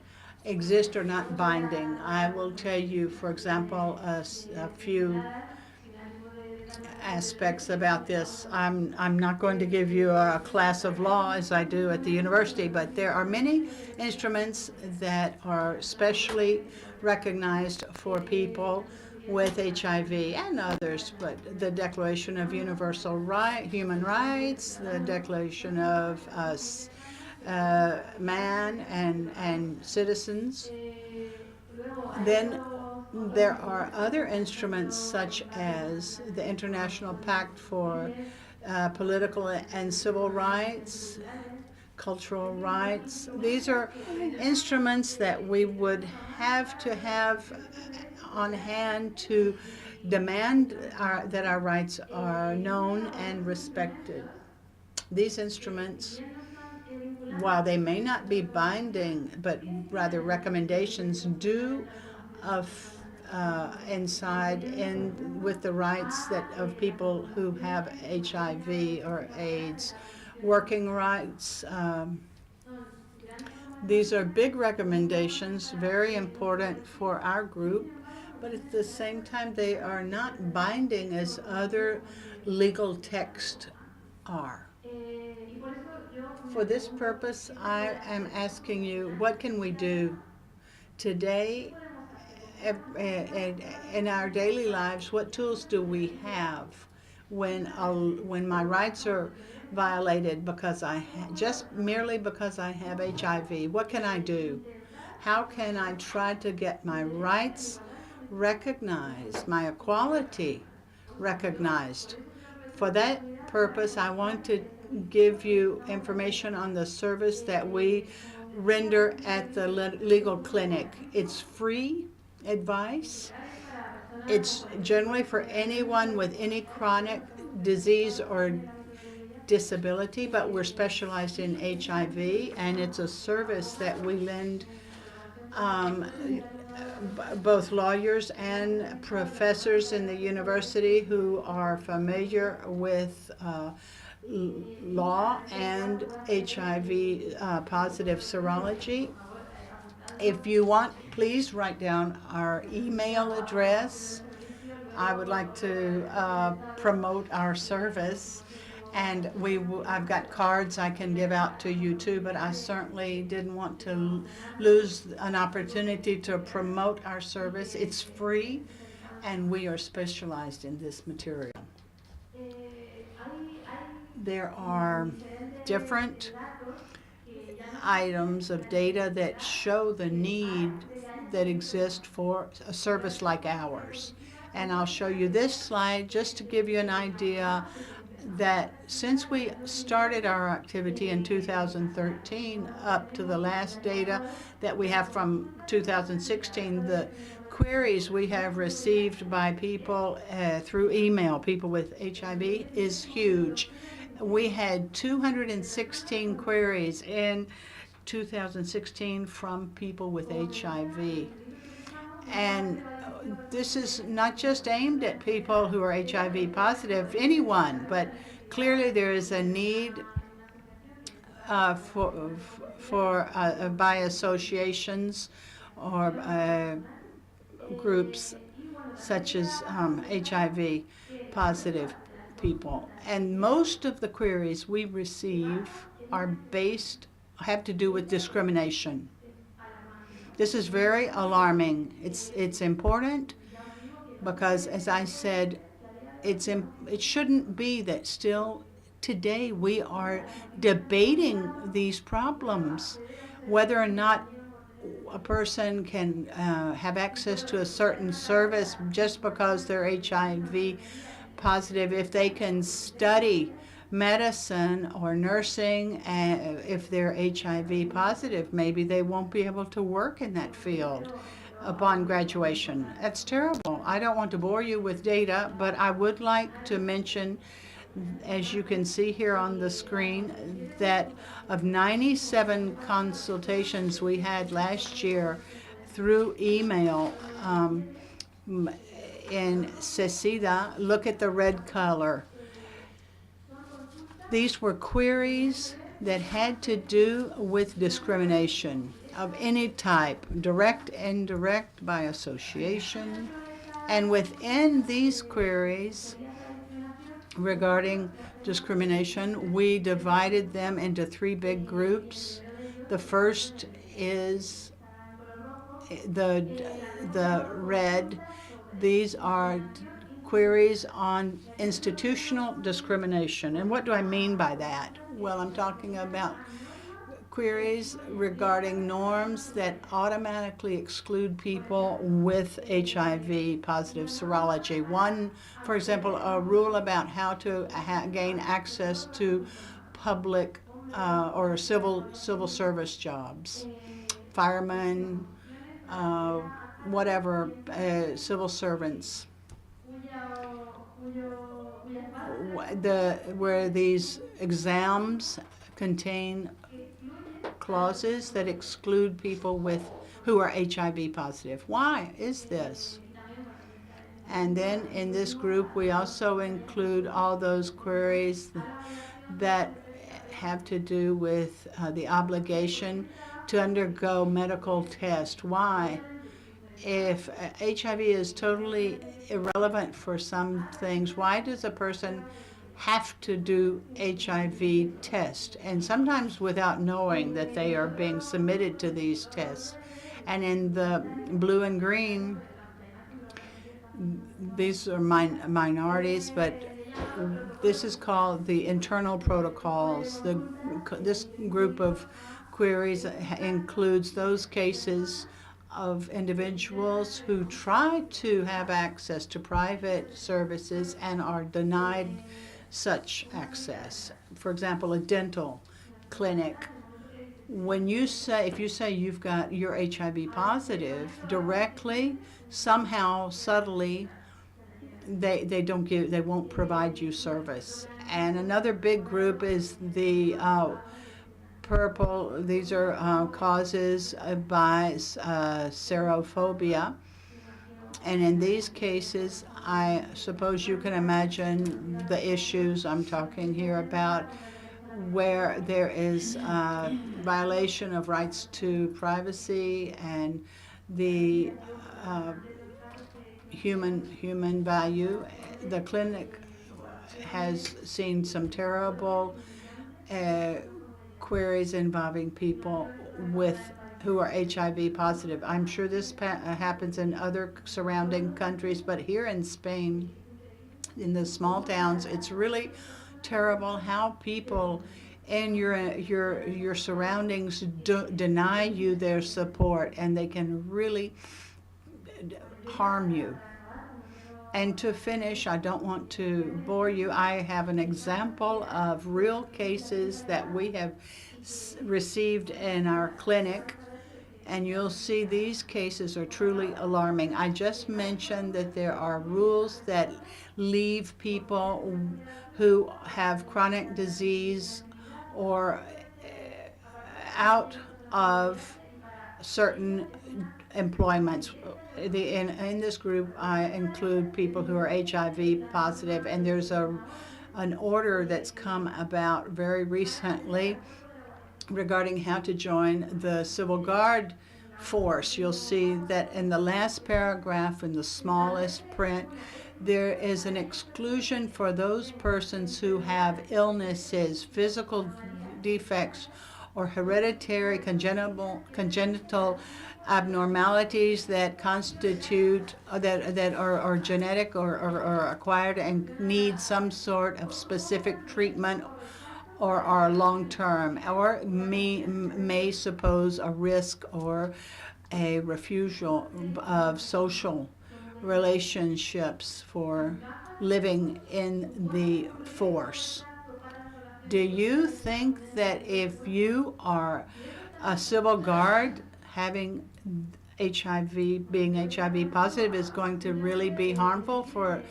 exist are not binding. I will tell you, for example, a few aspects about this. I'm not going to give you a class of law as I do at the university, but there are many instruments that are specially recognized for people with HIV and others, but the Declaration of Universal Human Rights, the Declaration of Man and Citizens. Then there are other instruments such as the International Pact for Political and Civil Rights, Cultural Rights. These are instruments that we would have to have on hand to demand that our rights are known and respected. These instruments, while they may not be binding, but rather recommendations, do inside with the rights of people who have HIV or AIDS, working rights. These are big recommendations, very important for our group, but at the same time, they are not binding as other legal texts are. For this purpose, I am asking you, what can we do today in our daily lives? What tools do we have when my rights are violated because just merely because I have HIV? What can I do? How can I try to get my rights recognized, my equality recognized? For that purpose, I want to give you information on the service that we render at the legal clinic. It's free advice. It's generally for anyone with any chronic disease or disability, but we're specialized in HIV, and it's a service that we lend both lawyers and professors in the university who are familiar with law and HIV positive serology. If you want, please write down our email address. I would like to promote our service, and I've got cards I can give out to you too, but I certainly didn't want to lose an opportunity to promote our service. It's free, and we are specialized in this material. There are different items of data that show the need that exists for a service like ours. And I'll show you this slide just to give you an idea that since we started our activity in 2013 up to the last data that we have from 2016, the queries we have received by people through email, people with HIV, is huge. We had 216 queries in 2016 from people with HIV. And this is not just aimed at people who are HIV positive, anyone, but clearly there is a need by associations or groups such as HIV positive people. And most of the queries we receive have to do with discrimination. This is very alarming. It's important because, as I said, it shouldn't be that still today we are debating these problems, whether or not a person can have access to a certain service just because they're HIV positive, if they can study medicine or nursing, if they're HIV positive, maybe they won't be able to work in that field upon graduation. That's terrible. I don't want to bore you with data, but I would like to mention, as you can see here on the screen, that of 97 consultations we had last year through email in CECIDA, look at the red color. These were queries that had to do with discrimination of any type, direct, indirect, by association. And within these queries regarding discrimination, we divided them into three big groups. The first is the red. These are queries on institutional discrimination. And what do I mean by that? Well, I'm talking about queries regarding norms that automatically exclude people with HIV positive serology. One, for example, a rule about how to gain access to public or civil service jobs, firemen, whatever, civil servants. Where these exams contain clauses that exclude people who are HIV positive. Why is this? And then in this group, we also include all those queries that have to do with the obligation to undergo medical tests. Why? if HIV is totally irrelevant for some things, why does a person have to do HIV test? And sometimes without knowing that they are being submitted to these tests. And in the blue and green, these are minorities, but this is called the internal protocols. This group of queries includes those cases of individuals who try to have access to private services and are denied such access. For example, a dental clinic. When you say, if you say you're HIV positive, directly, somehow, subtly, they won't provide you service. And another big group is the purple. These are causes by serophobia. And in these cases, I suppose you can imagine the issues I'm talking here about, where there is violation of rights to privacy and the human value. The clinic has seen some terrible queries involving people who are HIV positive. I'm sure this happens in other surrounding countries, but here in Spain, in the small towns, it's really terrible how people in your surroundings deny you their support, and they can really harm you. And to finish, I don't want to bore you. I have an example of real cases that we have received in our clinic, and you'll see these cases are truly alarming. I just mentioned that there are rules that leave people who have chronic disease or out of certain employments. In this group, I include people who are HIV positive, and there's an order that's come about very recently regarding how to join the Civil Guard force. You'll see that in the last paragraph, in the smallest print, there is an exclusion for those persons who have illnesses, physical defects, or hereditary congenital abnormalities that constitute that are genetic or acquired and need some sort of specific treatment or are long-term, or may suppose a risk or a refusal of social relationships for living in the force. Do you think that if you are a civil guard having HIV, being HIV positive, is going to really be harmful for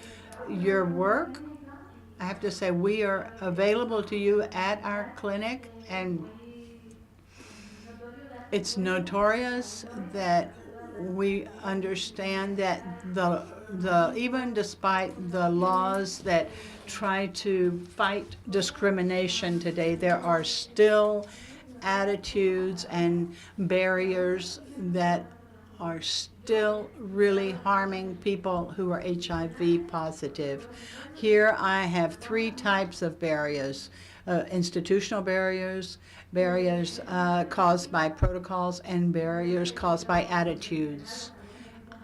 your work? I have to say, we are available to you at our clinic, and it's notorious that we understand that even despite the laws that try to fight discrimination today, there are still attitudes and barriers that are still really harming people who are HIV positive. Here I have 3 types of barriers: institutional barriers, barriers caused by protocols, and barriers caused by attitudes.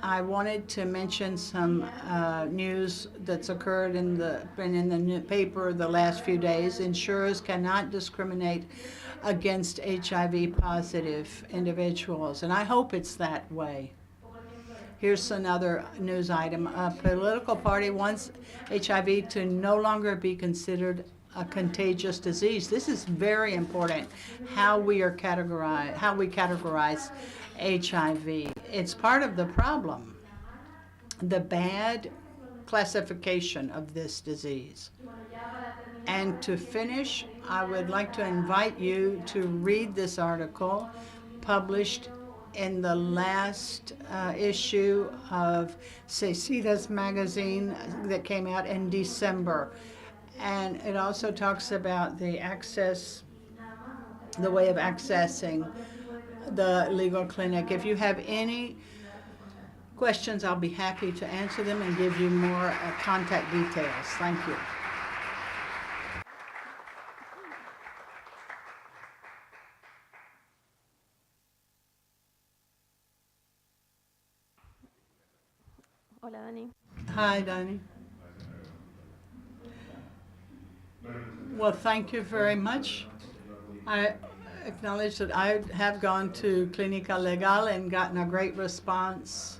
I wanted to mention some news that's occurred been in the paper the last few days. Insurers cannot discriminate against HIV positive individuals, and I hope it's that way. Here's another news item. A political party wants HIV to no longer be considered a contagious disease. This is very important, how we categorize HIV. It's part of the problem, the bad classification of this disease. And to finish, I would like to invite you to read this article published in the last issue of Cecidas magazine that came out in December. And it also talks about the way of accessing the legal clinic. If you have any questions, I'll be happy to answer them and give you more contact details. Thank you. Hola, Dani. Hi, Donnie. Well, thank you very much. I acknowledge that I have gone to Clínica Legal and gotten a great response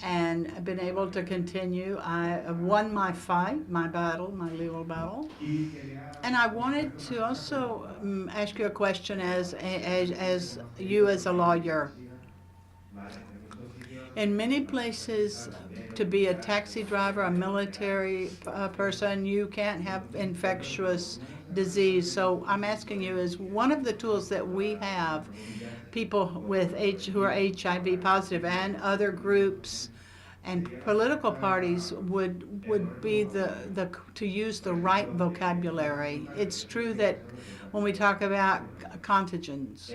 and I've been able to continue. I won my fight, my battle, my legal battle. And I wanted to also ask you a question as you as a lawyer. In many places, to be a taxi driver, a military person, you can't have infectious disease. So I'm asking you, is one of the tools that we have, people with who are HIV positive and other groups and political parties would be to use the right vocabulary. It's true that when we talk about contagions,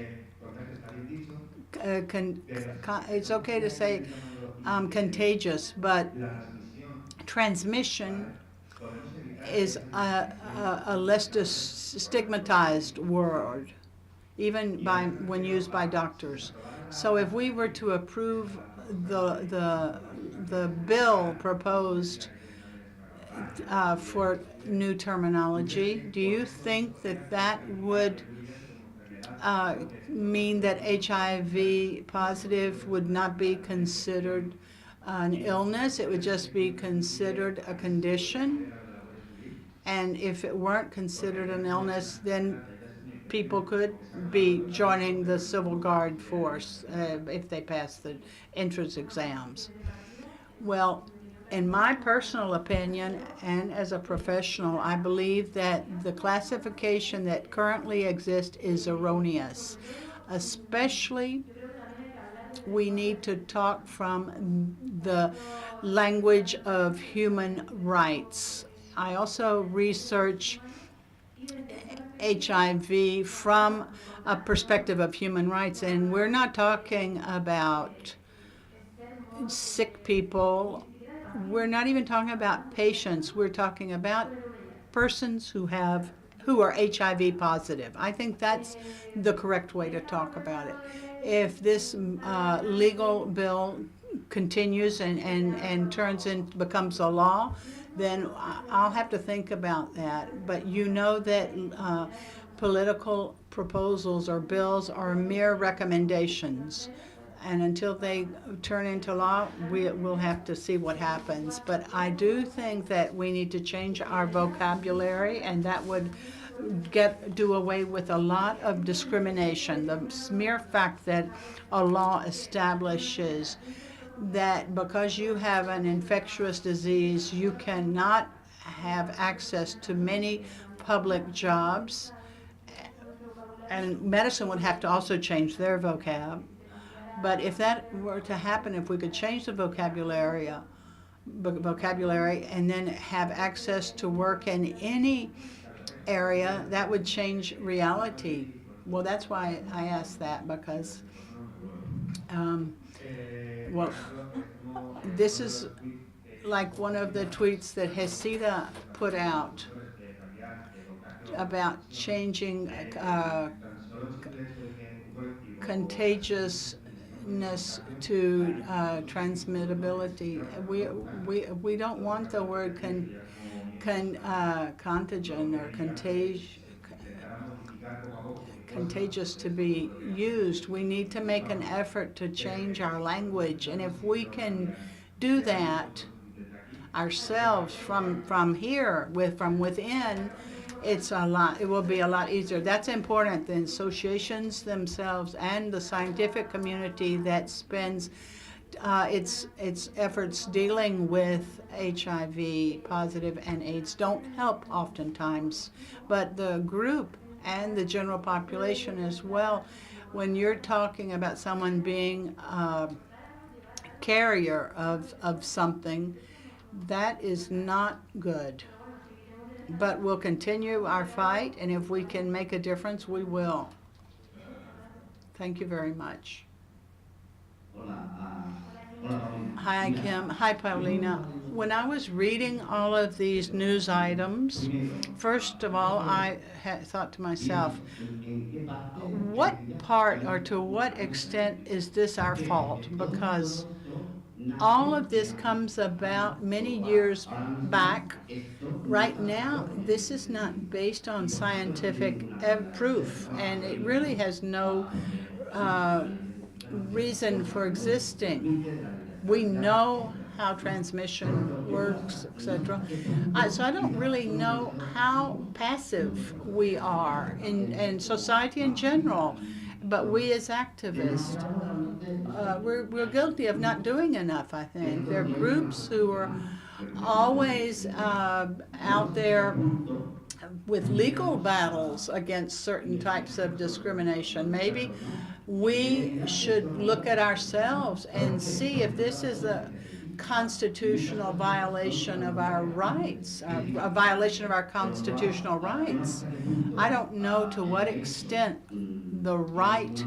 it's okay to say contagious, but transmission is a less stigmatized word, even when used by doctors. So if we were to approve the bill proposed for new terminology, do you think that that would mean that HIV positive would not be considered an illness? It would just be considered a condition? And if it weren't considered an illness, then people could be joining the Civil Guard force if they pass the entrance exams. Well, in my personal opinion, and as a professional, I believe that the classification that currently exists is erroneous. Especially, we need to talk from the language of human rights. I also research HIV from a perspective of human rights, and we're not talking about sick people. We're not even talking about patients. We're talking about persons who are HIV positive. I think that's the correct way to talk about it. If this legal bill continues and becomes a law, then I'll have to think about that. But you know that political proposals or bills are mere recommendations. And until they turn into law, we'll have to see what happens. But I do think that we need to change our vocabulary, and that would do away with a lot of discrimination. The mere fact that a law establishes that because you have an infectious disease, you cannot have access to many public jobs, and medicine would have to also change their vocab. But if that were to happen, if we could change the vocabulary and then have access to work in any area, that would change reality. Well, that's why I asked that, because well, this is like one of the tweets that Hesida put out about changing contagiousness to transmittability. We don't want the word contagion or contagious to be used. We need to make an effort to change our language, and if we can do that ourselves from here, from within, it will be a lot easier. That's important. The associations themselves and the scientific community that spends its efforts dealing with HIV positive and AIDS don't help oftentimes, but the group and the general population as well. When you're talking about someone being a carrier of something, that is not good. But we'll continue our fight, and if we can make a difference, we will. Thank you very much. Hi, Kim. Hi, Paulina. When I was reading all of these news items, first of all, I thought to myself, what part or to what extent is this our fault? Because all of this comes about many years back. Right now, this is not based on scientific proof, and it really has no reason for existing. We know how transmission works, etc. So I don't really know how passive we are in society in general, but we as activists, we're guilty of not doing enough, I think. There are groups who are always out there with legal battles against certain types of discrimination. Maybe we should look at ourselves and see if this is a constitutional violation of our rights, a violation of our constitutional rights. I don't know to what extent the rights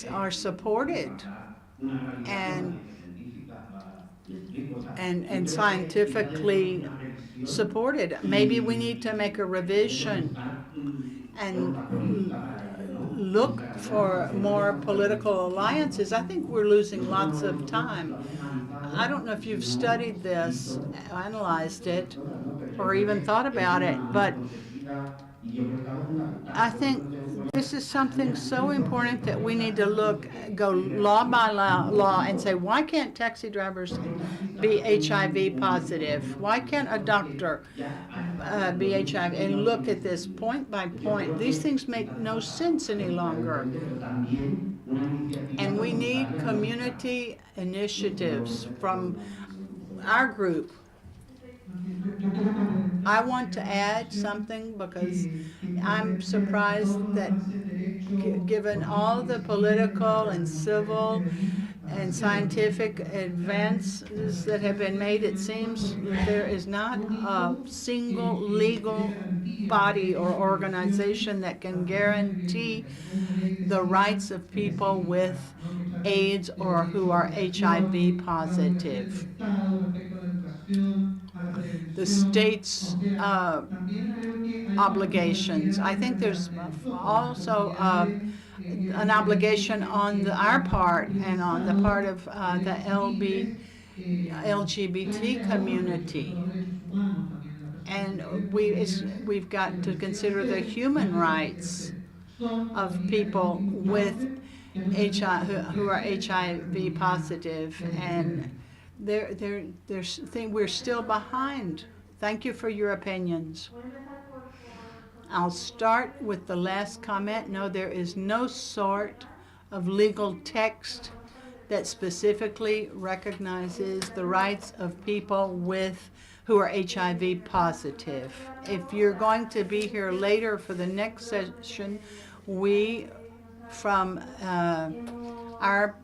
are supported and scientifically supported. Maybe we need to make a revision and look for more political alliances. I think we're losing lots of time. I don't know if you've studied this, analyzed it, or even thought about it, but I think this is something so important that we need to go law by law and say, why can't taxi drivers be HIV positive? Why can't a doctor be HIV? And look at this point by point. These things make no sense any longer. And we need community initiatives from our group. I want to add something because I'm surprised that given all the political and civil and scientific advances that have been made, it seems there is not a single legal body or organization that can guarantee the rights of people with AIDS or who are HIV positive. The state's obligations. I think there's also an obligation on our part and on the part of the LGBT community. And we've got to consider the human rights of people with who are HIV positive, and we're still behind. Thank you for your opinions. I'll start with the last comment. No, there is no sort of legal text that specifically recognizes the rights of people who are HIV positive. If you're going to be here later for the next session, we from our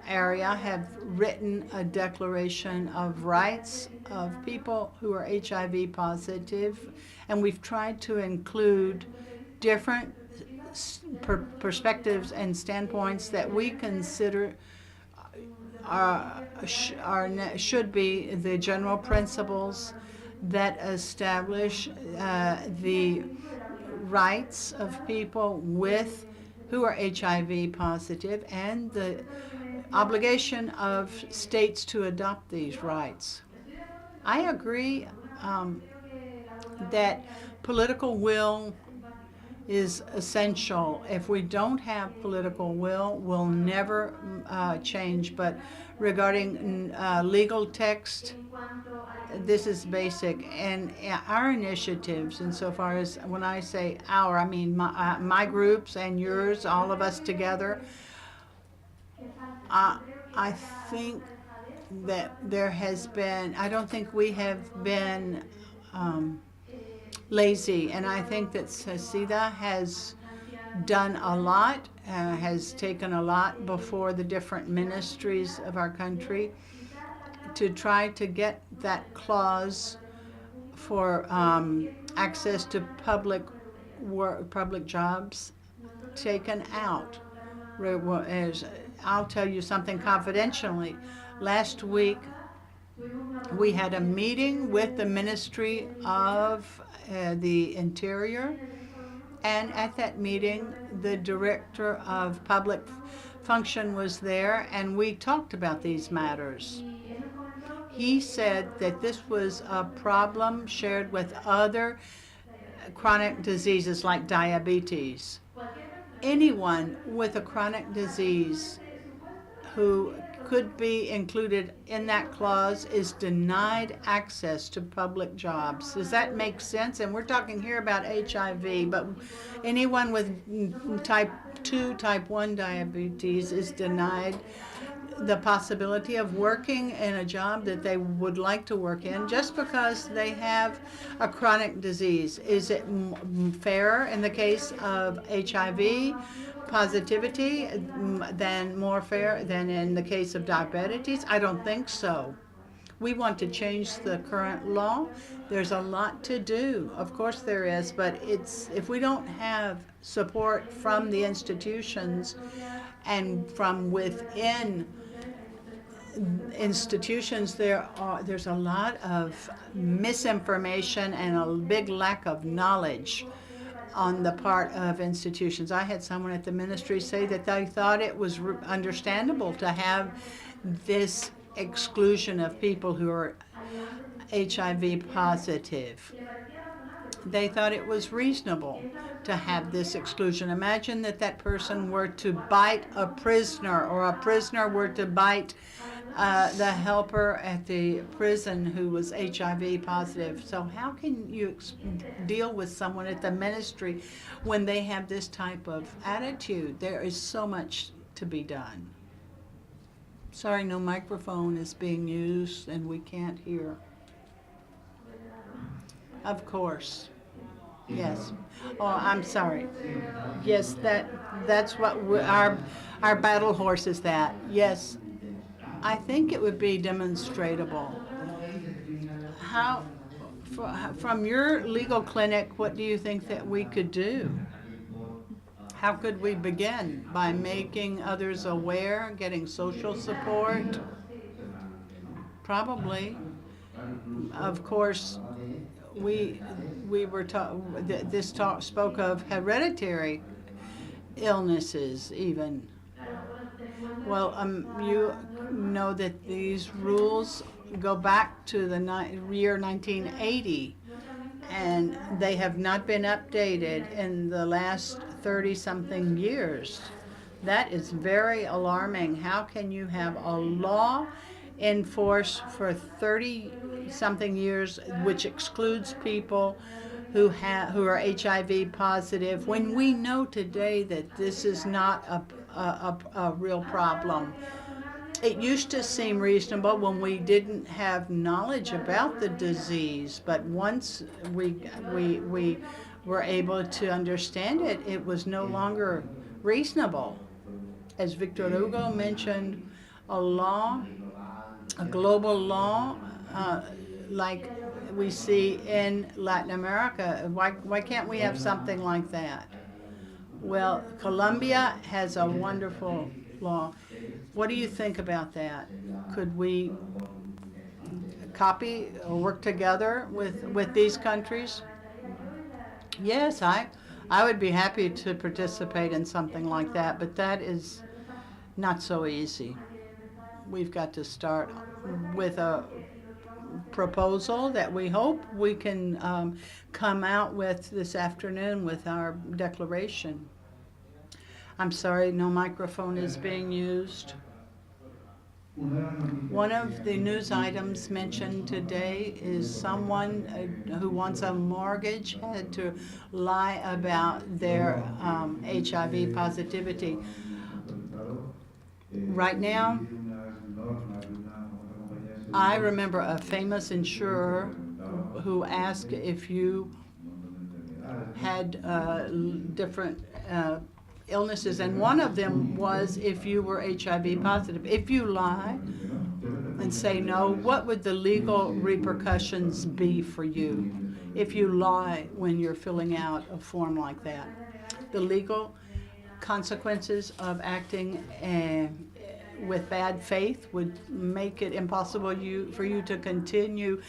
area have written a declaration of rights of people who are HIV positive, and we've tried to include different perspectives and standpoints that we consider should be the general principles that establish the rights of people who are HIV positive and the obligation of states to adopt these rights. I agree that political will is essential. If we don't have political will, we'll never change. But regarding legal text, this is basic. And our initiatives, insofar as when I say our, I mean my groups and yours, all of us together, I think that there has been, I don't think we have been lazy, and I think that Cecida has done a lot, has taken a lot before the different ministries of our country to try to get that clause for access to public jobs taken out. I'll tell you something confidentially. Last week, we had a meeting with the Ministry of the Interior, and at that meeting, the Director of Public Function was there, and we talked about these matters. He said that this was a problem shared with other chronic diseases like diabetes. Anyone with a chronic disease who could be included in that clause is denied access to public jobs. Does that make sense? And we're talking here about HIV, but anyone with type 2, type 1 diabetes is denied the possibility of working in a job that they would like to work in just because they have a chronic disease. Is it fairer in the case of HIV positivity than more fair than in the case of diabetes? I don't think so. We want to change the current law. There's a lot to do. Of course there is, but if we don't have support from the institutions and from within institutions, there's a lot of misinformation and a big lack of knowledge on the part of institutions. I had someone at the ministry say that they thought it was understandable to have this exclusion of people who are HIV positive. They thought it was reasonable to have this exclusion. Imagine that that person were to bite a prisoner, or a prisoner were to bite the helper at the prison who was HIV positive. So how can you deal with someone at the ministry when they have this type of attitude? There is so much to be done. Sorry, no microphone is being used and we can't hear. Of course. Yes. Oh, I'm sorry. Yes, that's what our battle horse is that. Yes. I think it would be demonstratable. From your legal clinic, what do you think that we could do? How could we begin? By making others aware, getting social support? Probably. Of course, we were this talk spoke of hereditary illnesses even. Well, you know that these rules go back to the year 1980, and they have not been updated in the last 30-something years. That is very alarming. How can you have a law in force for 30-something years which excludes people who are HIV positive when we know today that this is not a real problem? It used to seem reasonable when we didn't have knowledge about the disease, but once we were able to understand it, it was no longer reasonable. As Victor Hugo mentioned, a law, a global law, like we see in Latin America. Why can't we have something like that? Well, Colombia has a wonderful law. What do you think about that? Could we copy or work together with these countries? Yes, I would be happy to participate in something like that, but that is not so easy. We've got to start with a proposal that we hope we can come out with this afternoon with our declaration. I'm sorry, no microphone is being used. One of the news items mentioned today is someone who wants a mortgage had to lie about their HIV positivity. Right now, I remember a famous insurer who asked if you had different illnesses, and one of them was if you were HIV positive. If you lie and say no, what would the legal repercussions be for you if you lie when you're filling out a form like that? The legal consequences of acting with bad faith would make it impossible for you to continue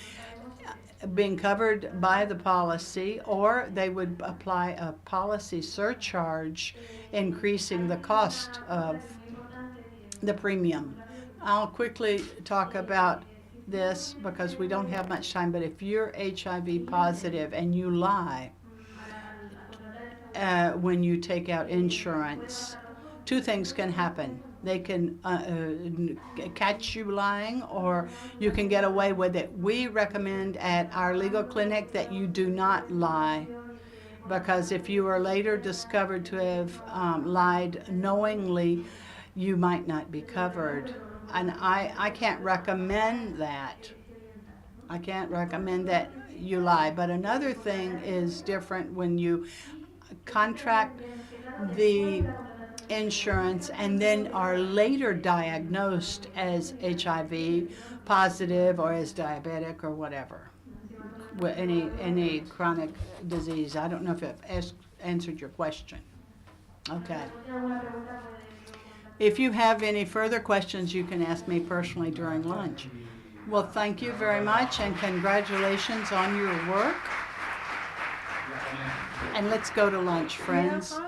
being covered by the policy, or they would apply a policy surcharge, increasing the cost of the premium. I'll quickly talk about this because we don't have much time, but if you're HIV positive and you lie when you take out insurance, two things can happen. They can catch you lying, or you can get away with it. We recommend at our legal clinic that you do not lie, because if you are later discovered to have lied knowingly, you might not be covered. And I can't recommend that. I can't recommend that you lie. But another thing is different when you contract the insurance and then are later diagnosed as HIV positive or as diabetic or whatever, with any chronic disease. I don't know if I've answered your question. Okay. If you have any further questions, you can ask me personally during lunch. Well, thank you very much, and congratulations on your work. And let's go to lunch, friends.